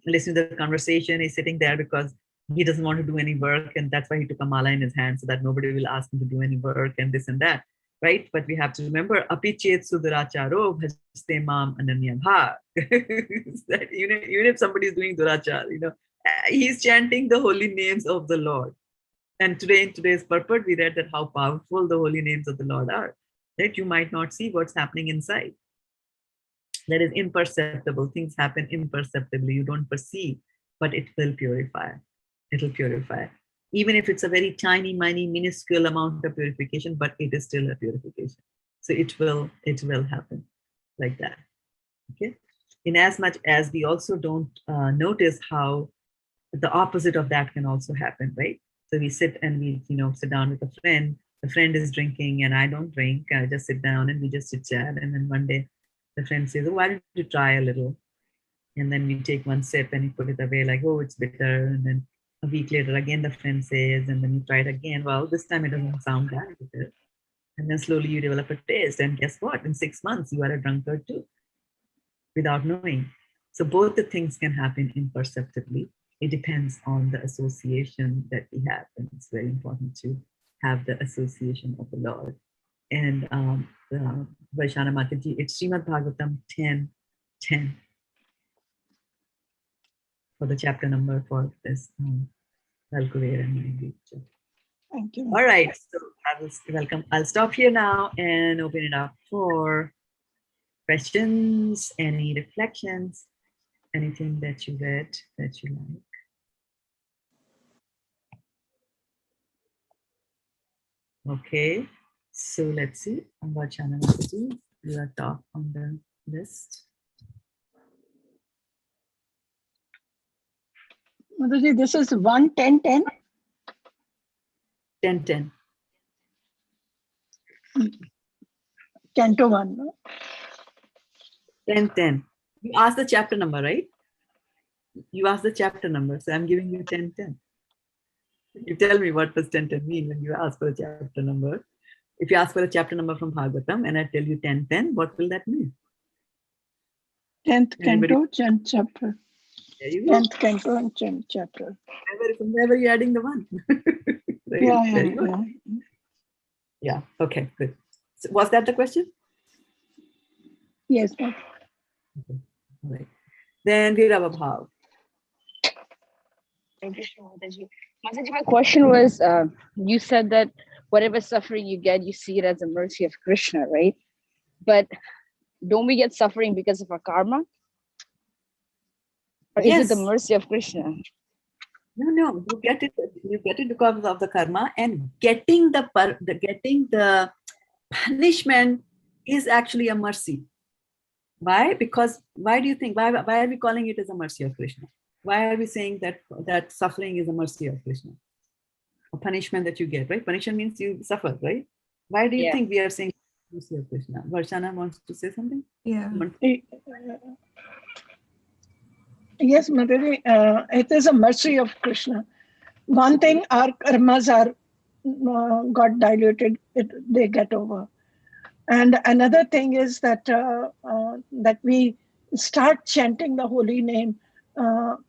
listening to the conversation. He's sitting there because he doesn't want to do any work, and that's why he took a mala in his hand so that nobody will ask him to do any work and this and that, right? But we have to remember, api chet suduracharo bhajaste mam ananya bha. That even if somebody is doing durachar, he's chanting the holy names of the Lord. And today in today's purport, we read that how powerful the holy names of the Lord are. That you might not see what's happening inside. That is imperceptible. Things happen imperceptibly. You don't perceive, but it will purify. It'll purify. Even if it's a very tiny, minuscule amount of purification, but it is still a purification. So it will happen like that. Okay. In as much as we also don't notice how the opposite of that can also happen, right? So we sit and we, sit down with a friend. The friend is drinking and I don't drink. I just sit down and we just chit chat. And then one day the friend says, oh, why don't you try a little? And then we take one sip and you put it away like, oh, it's bitter. And then a week later, again, the friend says, and then you try it again. Well, this time it doesn't sound that bitter. And then slowly you develop a taste. And guess what? In 6 months, you are a drunkard too, without knowing. So both the things can happen imperceptibly. It depends on the association that we have. And it's very important to have the association of the Lord. And Vaishana Mataji, it's Srimad Bhagavatam 10:10 for the chapter number for this Valkuver and my Thank you. All right, so I will welcome. I'll stop here now and open it up for questions, any reflections, anything that you read that you like. Okay, so let's see. Vaishana Mataji, you are top on the list. Mataji, this is 1:10:10. 10:10. Canto 1. No? 10:10. You asked the chapter number, right? You asked the chapter number, so I'm giving you 10:10. You tell me what does 10:10 mean when you ask for a chapter number. If you ask for a chapter number from Bhagavatam and I tell you 10:10, what will that mean? 10th Anybody? canto, 10th chapter. There you go. 10th canto and 10th chapter. Whenever you're adding the one. Right? Yeah. Very good. Yeah, okay, good. So was that the question? Yes. Okay. All right. Then Virava Bhav. Thank you, Mataji. Mataji, my question was, you said that whatever suffering you get, you see it as a mercy of Krishna, right? But don't we get suffering because of our karma? Or is it Yes. the mercy of Krishna? No, you get it because of the karma, and getting the punishment is actually a mercy. Why? Because why do you think, why are we calling it as a mercy of Krishna? Why are we saying that suffering is a mercy of Krishna? A punishment that you get, right? Punishment means you suffer, right? Why do you think we are saying mercy of Krishna? Varshana wants to say something? Yeah. Yes, Madhuri, it is a mercy of Krishna. One thing, our karmas are got diluted, they get over. And another thing is that that we start chanting the holy name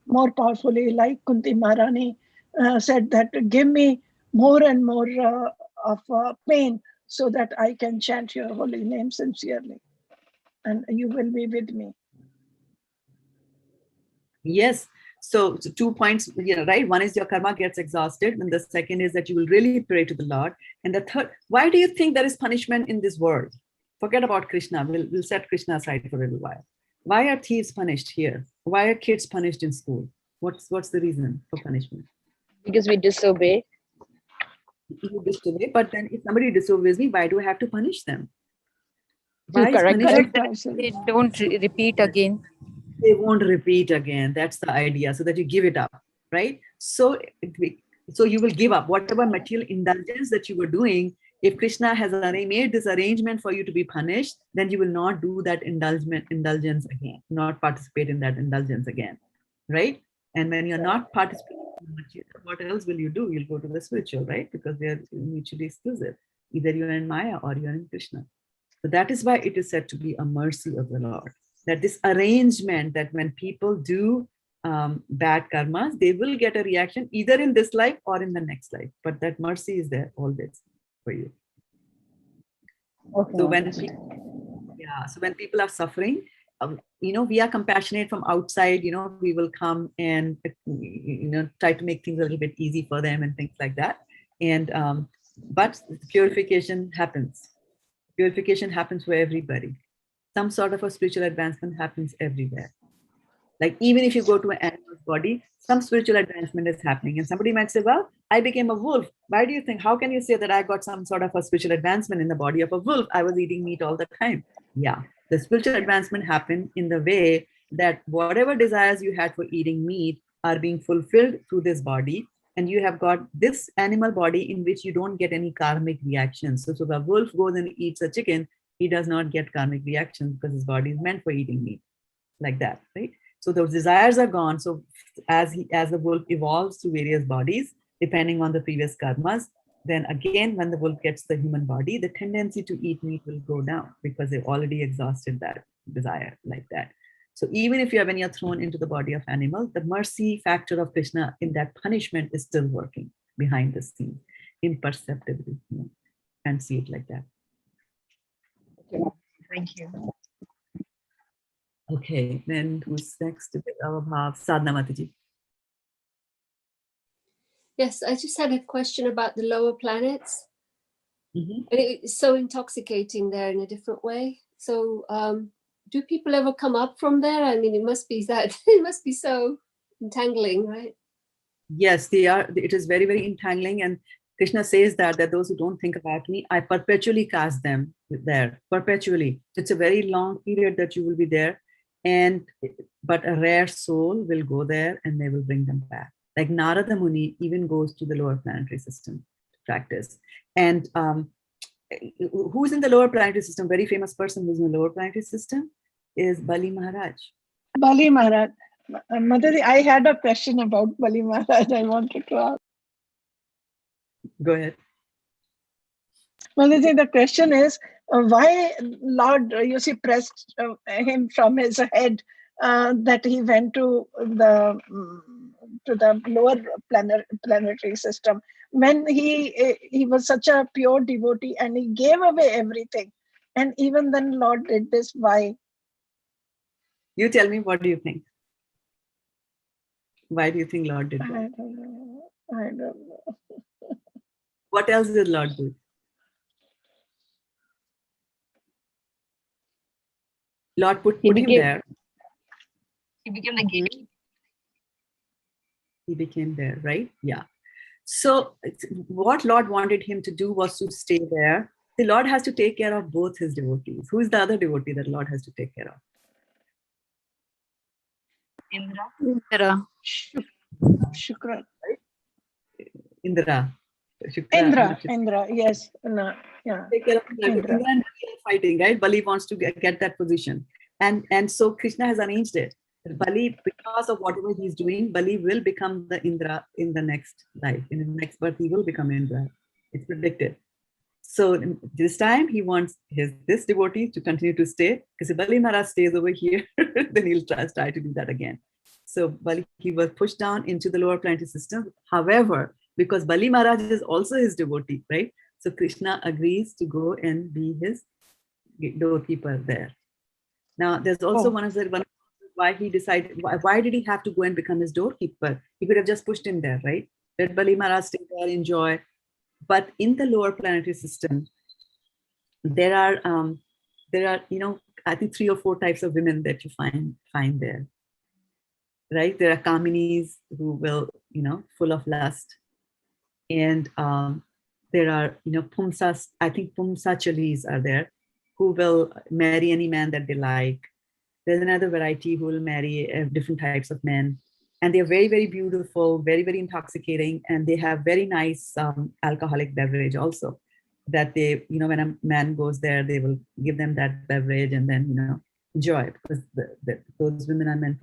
more powerfully, like Kunti Maharani said that give me more and more of pain so that I can chant your holy name sincerely, and you will be with me. Yes. So 2 points, right? One is your karma gets exhausted, and the second is that you will really pray to the Lord. And the third, why do you think there is punishment in this world? Forget about Krishna. We'll set Krishna aside for a little while. Why are thieves punished here? Why are kids punished in school? What's the reason for punishment? Because we disobey. You disobey, but then if somebody disobeys me, why do I have to punish them? To correct them. They don't repeat again. They won't repeat again. That's the idea, so that you give it up, right? So you will give up whatever material indulgence that you were doing. If Krishna has made this arrangement for you to be punished, then you will not do that indulgence again, not participate in that indulgence again, right? And when you're not participating in material, what else will you do? You'll go to the spiritual, right? Because they are mutually exclusive. Either you're in Maya or you're in Krishna. So that is why it is said to be a mercy of the Lord. That this arrangement, that when people do bad karmas, they will get a reaction either in this life or in the next life. But that mercy is there always for you. Okay. So when people are suffering, we are compassionate from outside. We will come and try to make things a little bit easy for them and things like that. And but purification happens. Purification happens for everybody. Some sort of a spiritual advancement happens everywhere. Like even if you go to an animal's body, some spiritual advancement is happening. And somebody might say, well, I became a wolf. Why do you think, how can you say that I got some sort of a spiritual advancement in the body of a wolf? I was eating meat all the time. Yeah, the spiritual advancement happened in the way that whatever desires you had for eating meat are being fulfilled through this body. And you have got this animal body in which you don't get any karmic reactions. So the wolf goes and eats a chicken, he does not get karmic reactions because his body is meant for eating meat, like that, right? So those desires are gone. So as the wolf evolves through various bodies, depending on the previous karmas, then again, when the wolf gets the human body, the tendency to eat meat will go down because they've already exhausted that desire, like that. So even if when you're thrown into the body of animal, the mercy factor of Krishna in that punishment is still working behind the scenes, imperceptibly, and see it like that. Okay. Thank you. Okay, then who's next? Our Bhav, Sadhana Mataji. Yes, I just had a question about the lower planets. And it's so intoxicating there in a different way. So do people ever come up from there? I mean, it must be so entangling, right? Yes, they are. It is very, very entangling. And Krishna says that those who don't think about me, I perpetually cast them there, perpetually. It's a very long period that you will be there. But a rare soul will go there and they will bring them back. Like Narada Muni even goes to the lower planetary system to practice. And who's in the lower planetary system? Very famous person who's in the lower planetary system is Bali Maharaj. Bali Maharaj. Madhuri, I had a question about Bali Maharaj I wanted to ask. Go ahead. Madhuri, the question is, why Lord, pressed him from his head that he went to the lower planetary system when he was such a pure devotee and he gave away everything, and even then Lord did this. Why? You tell me, what do you think? Why do you think Lord did that? I don't know. What else did Lord do? Lord put him there. He became the gatekeeper. He became there, right? Yeah. So what Lord wanted him to do was to stay there. The Lord has to take care of both his devotees. Who is the other devotee that Lord has to take care of? Indra. Indra. Shukra. Indra. Shukra, Indra, yes. No, yeah. take care of Indra. Indra. Indra and Bali are fighting, right? Bali wants to get that position. And so Krishna has arranged it. Bali, because of whatever he's doing, Bali will become the Indra in the next life. In the next birth, he will become Indra. It's predicted. So this time he wants this devotee to continue to stay, because if Bali Maharaj stays over here, then he'll try to do that again. So Bali, he was pushed down into the lower planetary system. However, because Bali Maharaj is also his devotee, right? So Krishna agrees to go and be his doorkeeper there. Now, there's also one of the why he decided, why did he have to go and become his doorkeeper? He could have just pushed him there, right? Let Bali Maharaj stay there, enjoy. But in the lower planetary system, there are I think 3 or 4 types of women that you find there, right? There are Kaminis who will, full of lust, and there are, Pumsas. I think Pumsachalis are there, who will marry any man that they like. There's another variety who will marry different types of men. And they're very, very beautiful, very, very intoxicating. And they have very nice alcoholic beverage also, that they, when a man goes there, they will give them that beverage and then, enjoy, because those women are meant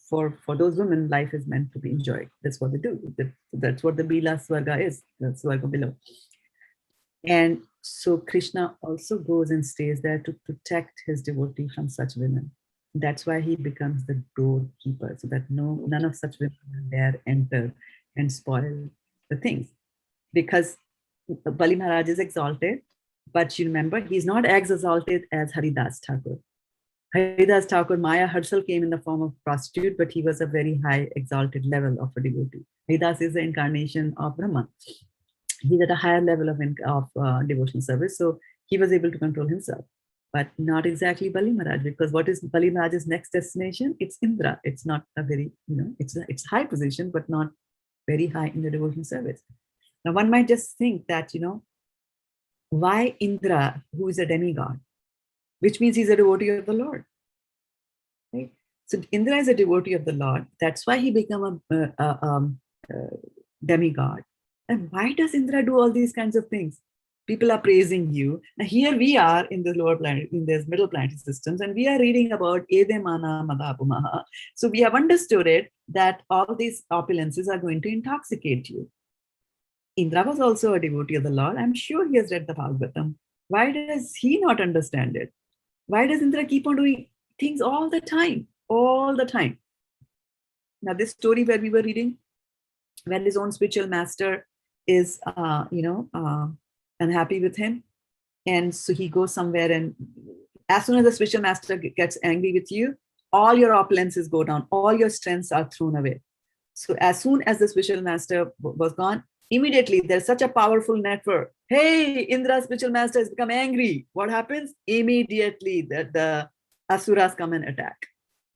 for those women, life is meant to be enjoyed. That's what they do. That's what the Bila Swarga is, the Swarga below. And so Krishna also goes and stays there to protect his devotee from such women. That's why he becomes the doorkeeper, so that none of such women will dare enter and spoil the things. Because Bali Maharaj is exalted, but you remember, he's not as exalted as Haridas Thakur. Haridas Thakur, Maya herself came in the form of prostitute, but he was a very high exalted level of a devotee. Haridas is the incarnation of Brahma. He's at a higher level of devotional service, so he was able to control himself. But not exactly Bali Maharaj, because what is Bali Maharaj's next destination? It's Indra. It's not a very, it's high position, but not very high in the devotional service. Now, one might just think that, why Indra, who is a demigod, which means he's a devotee of the Lord, right? So Indra is a devotee of the Lord. That's why he became a demigod. And why does Indra do all these kinds of things? People are praising you. Now here we are in the lower planet, in these middle planetary systems, and we are reading about Ede Mana Madapumaha. So we have understood it that all these opulences are going to intoxicate you. Indra was also a devotee of the Lord. I'm sure he has read the Bhagavatam. Why does he not understand it? Why does Indra keep on doing things all the time? All the time. Now this story where we were reading, when his own spiritual master is, unhappy with him. And so he goes somewhere, and as soon as the spiritual master gets angry with you, all your opulences go down, all your strengths are thrown away. So as soon as the spiritual master was gone, immediately there's such a powerful network. Hey, Indra's spiritual master has become angry. What happens? Immediately the asuras come and attack.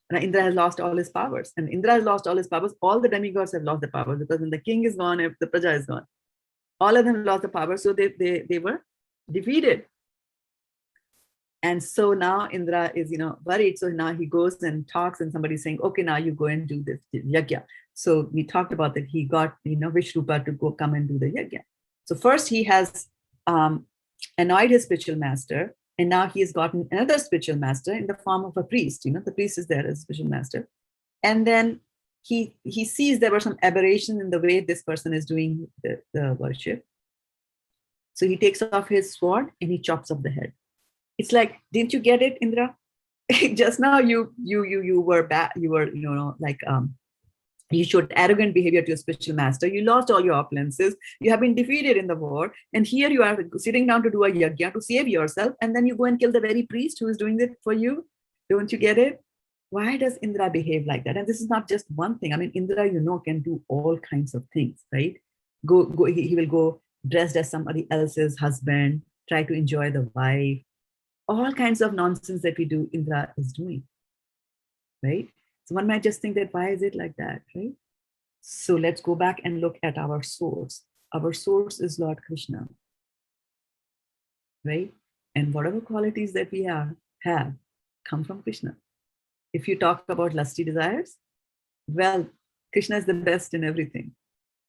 And Indra has lost all his powers. And Indra has lost all his powers. All the demigods have lost the powers, because when the king is gone, if the praja is gone, all of them lost the power. So they were defeated. And so now Indra is, worried. So now he goes and talks, and somebody's saying, okay, now you go and do this yajna. So we talked about that. He got, Vishrupa to come and do the yajna. So first he has annoyed his spiritual master. And now he has gotten another spiritual master in the form of a priest. The priest is there as a spiritual master. And then he sees there were some aberration in the way this person is doing the worship. So he takes off his sword and he chops off the head. It's like, didn't you get it, Indra? Just now you were bad. You were, you showed arrogant behavior to your spiritual master. You lost all your opulences. You have been defeated in the war. And here you are sitting down to do a yajna to save yourself. And then you go and kill the very priest who is doing it for you. Don't you get it? Why does Indra behave like that? And this is not just one thing. I mean, Indra, can do all kinds of things, right? He will go dressed as somebody else's husband, try to enjoy the wife. All kinds of nonsense that we do, Indra is doing, right? So one might just think that, why is it like that, right? So let's go back and look at our source. Our source is Lord Krishna, right? And whatever qualities that we have come from Krishna. If you talk about lusty desires, well, Krishna is the best in everything.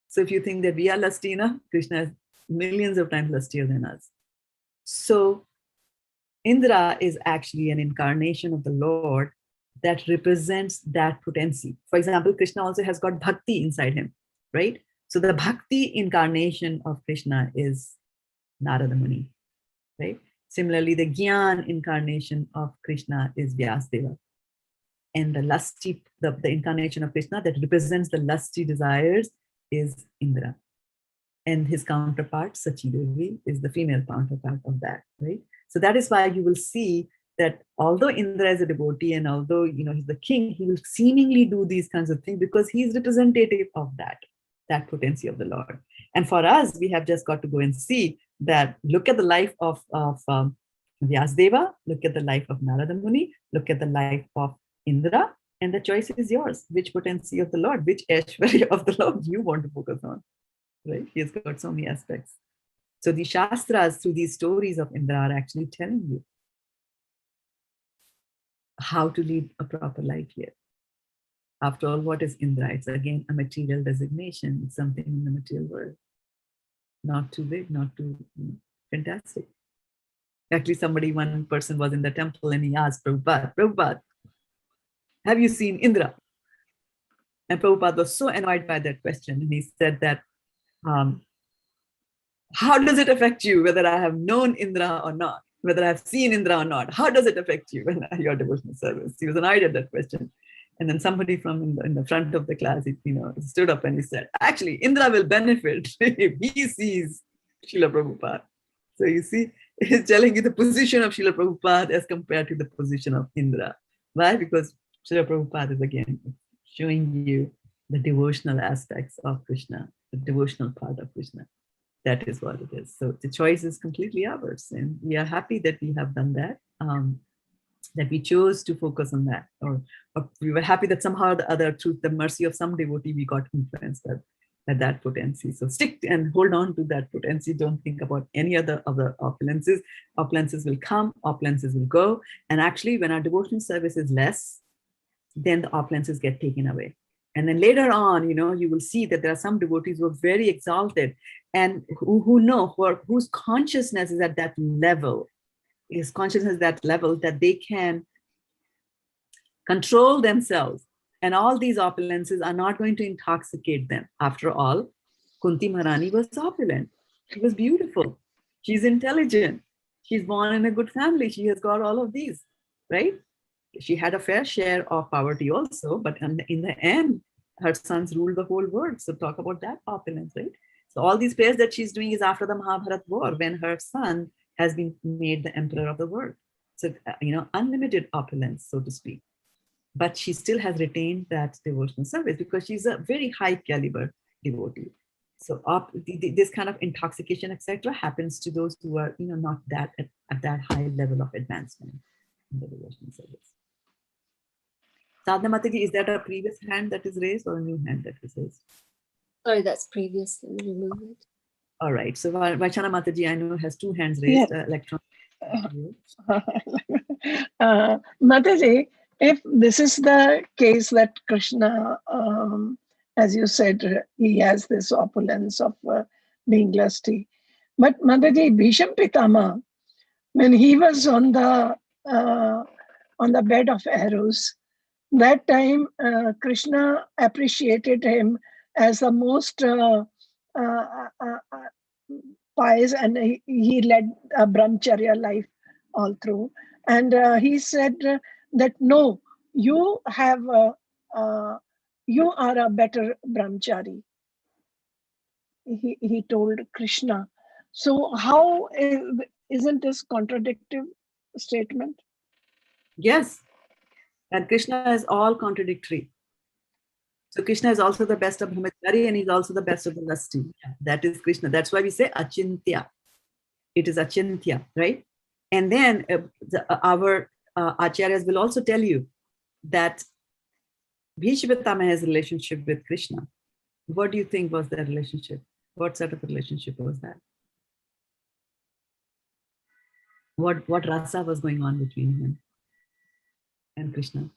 So if you think that we are lusty enough, Krishna is millions of times lustier than us. So Indra is actually an incarnation of the Lord that represents that potency. For example, Krishna also has got bhakti inside him, right? So the bhakti incarnation of Krishna is Narada Muni, right? Similarly, the Gyan incarnation of Krishna is Vyasdeva. And the lusty, the incarnation of Krishna that represents the lusty desires is Indra. And his counterpart, Sachhi-devi, is the female counterpart of that, right? So that is why you will see that although Indra is a devotee and although he's the king, he will seemingly do these kinds of things because he is representative of that potency of the Lord. And for us, we have just got to go and see that, look at the life of Vyasdeva, look at the life of Narada Muni, look at the life of Indra, and the choice is yours. Which potency of the Lord, which Aishwarya of the Lord you want to focus on, right? He has got so many aspects. So the Shastras, through these stories of Indra, are actually telling you how to lead a proper life here. After all, what is Indra? It's again a material designation. It's something in the material world. Not too big, not too fantastic. Actually, one person was in the temple and he asked Prabhupada, have you seen Indra? And Prabhupada was so annoyed by that question. And he said that, how does it affect you whether I have known Indra or not? Whether I've seen Indra or not? How does it affect you in your devotional service? He was annoyed at that question. And then somebody from in the front of the class, stood up and he said, actually, Indra will benefit if he sees Srila Prabhupada. So you see, he's telling you the position of Srila Prabhupada as compared to the position of Indra. Why? Because Srila Prabhupada is again showing you the devotional aspects of Krishna, the devotional part of Krishna. That is what it is. So the choice is completely ours. And we are happy that we have done that, that we chose to focus on that. Or we were happy that somehow the other, through the mercy of some devotee, we got influenced at that potency. So stick and hold on to that potency. Don't think about any other opulences. Opulences will come, opulences will go. And actually, when our devotional service is less, then the opulences get taken away. And then later on, you will see that there are some devotees who are very exalted and whose consciousness is at that level, that they can control themselves. And all these opulences are not going to intoxicate them. After all, Kunti Maharani was opulent. She was beautiful. She's intelligent. She's born in a good family. She has got all of these, right? She had a fair share of poverty also, but in the end, her sons ruled the whole world. So talk about that opulence, right? So all these prayers that she's doing is after the Mahabharat war, when her son has been made the emperor of the world. So, unlimited opulence, so to speak. But she still has retained that devotional service because she's a very high caliber devotee. So this kind of intoxication, etc., happens to those who are, not that at that high level of advancement in the devotional service. Sadhana Mataji, is that a previous hand that is raised or a new hand that is raised? Sorry, that's previous. Let me remove it. All right. So Vaishana Mataji, I know, has 2 hands raised. Mataji, if this is the case that Krishna, as you said, he has this opulence of being lusty. But Mataji, Bhisham Pitama, when he was on the bed of arrows, that time Krishna appreciated him as the most pious, and he led a brahmacharya life all through. And he said that no, you are a better brahmachari. He told Krishna. So how isn't this contradictory statement? Yes, and Krishna is all contradictory. So Krishna is also the best of brahmachari and he's also the best of the lusty. That is Krishna. That's why we say achintya. It is achintya, right? And then our acharyas will also tell you that Bhishma Pitama has a relationship with Krishna. What do you think was their relationship? What sort of relationship was that? What rasa was going on between him and Krishna?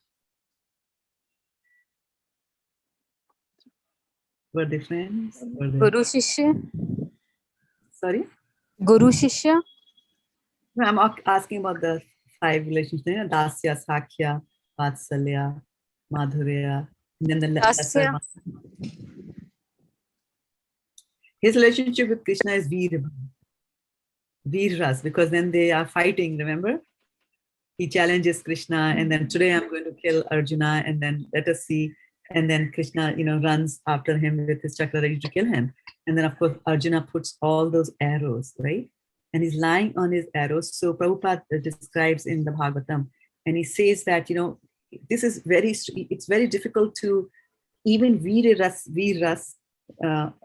Were they friends? Were they... Guru Shishya? Sorry? Guru Shishya? No, I'm asking about the 5 relationships. You know, Dasya, Sakhya, Vatsalya, Madhurya, and then the lesser Dasya. one. His relationship with Krishna is Veer Ras, because when they are fighting, remember? He challenges Krishna, and then today I'm going to kill Arjuna, and then let us see. And then Krishna, runs after him with his chakra ready to kill him. And then, of course, Arjuna puts all those arrows, right? And he's lying on his arrows. So Prabhupada describes in the Bhagavatam, and he says that, this is it's very difficult to even Veer Ras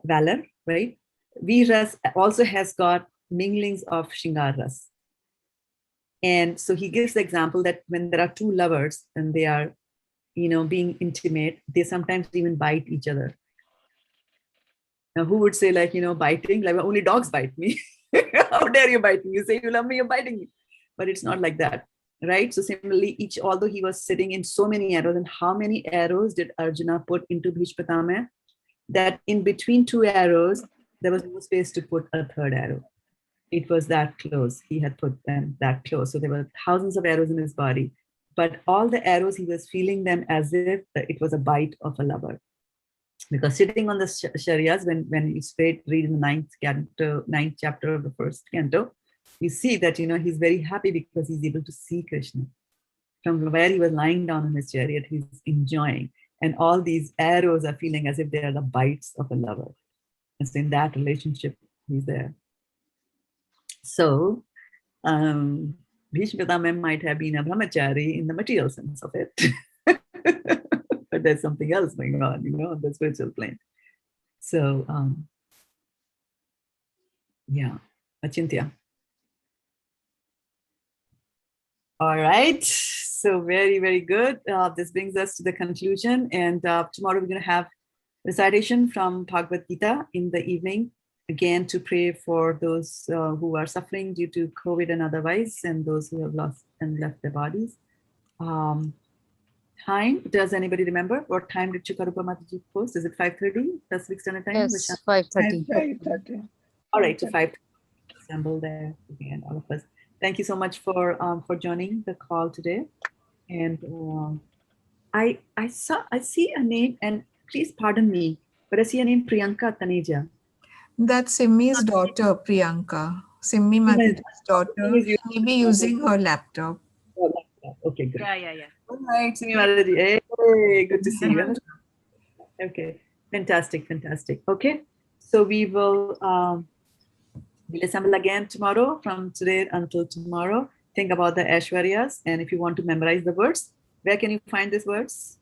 valor, right? Veer Ras also has got minglings of Shingar Ras. And so he gives the example that when there are 2 lovers and they are, being intimate, they sometimes even bite each other. Now, who would say biting? Like, only dogs bite me. How dare you bite me? You say you love me, you're biting me. But it's not like that, right? So similarly, although he was sitting in so many arrows, and how many arrows did Arjuna put into Bhishma Pitama? That in between 2 arrows, there was no space to put a 3rd arrow. It was that close. He had put them that close. So there were thousands of arrows in his body. But all the arrows, he was feeling them as if it was a bite of a lover. Because sitting on the Sharyas, when you read in the 9th chapter of the 1st canto, you see that, he's very happy because he's able to see Krishna. From where he was lying down in his chariot, he's enjoying. And all these arrows are feeling as if they are the bites of a lover. And so in that relationship, he's there. So, Bhishma Pitama might have been a brahmachari in the material sense of it. But there's something else going on, on the spiritual plane. So, yeah, Achintya. All right. So very, very good. This brings us to the conclusion. And tomorrow we're going to have recitation from Bhagavad Gita in the evening, again, to pray for those who are suffering due to COVID and otherwise, and those who have lost and left their bodies. Time, does anybody remember what time did Chukarupa Mataji post? Is it 5:30 Pacific Standard Time? Yes, 5:30. 5:30. All right, so 5:30 assemble there again, all of us. Thank you so much for joining the call today. And I see a name, and please pardon me, but I see a name, Priyanka Taneja. That's Simmi's daughter, Priyanka. Simmi Mataji's daughter. She may be using her laptop. Okay, good. Yeah. All right, Simmi Mataji. Hey, good to see you. Okay, fantastic. Okay, so we will we'll assemble again tomorrow, from today until tomorrow. Think about the Aishwaryas, and if you want to memorize the words, where can you find these words?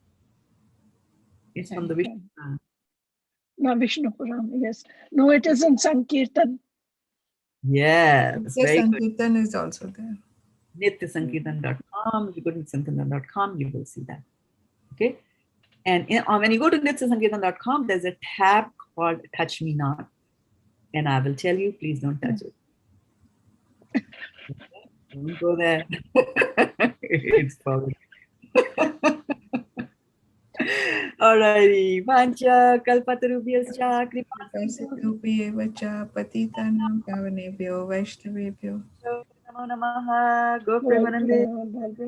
It's from the Vishnu. No, Vishnu Puran, yes. No, it is in Sankirtan. Yes, Yes, very good. Sankirtan is also there. nityasankirtan.com. If you go to nityasankirtan.com, you will see that. Okay. And when you go to nityasankirtan.com, there's a tab called Touch Me Not. And I will tell you, please don't touch it. Don't go there. It's probably. Alrighty. Vancha kalpatarubhyascha Vacha patitanam pavanebhyo vaishnavebhyo. Namo namaha. Go Premanande.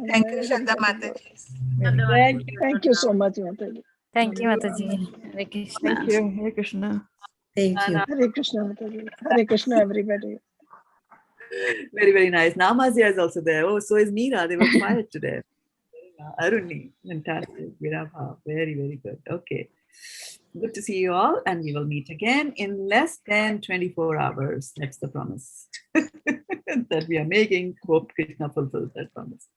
Thank you, Shraddha Mataji. Thank you so much, Mataji. Thank you, Mataji. Hare Krishna. Thank you. Hare Krishna. Thank you. Hare Krishna, Mataji. Hare Krishna, everybody. Very, very nice. Namasya is also there. Oh, so is Meera. They were quiet today. Aruni, fantastic. Virabha, very, very good. Okay. Good to see you all, and we will meet again in less than 24 hours. That's the promise that we are making. Hope Krishna fulfills that promise.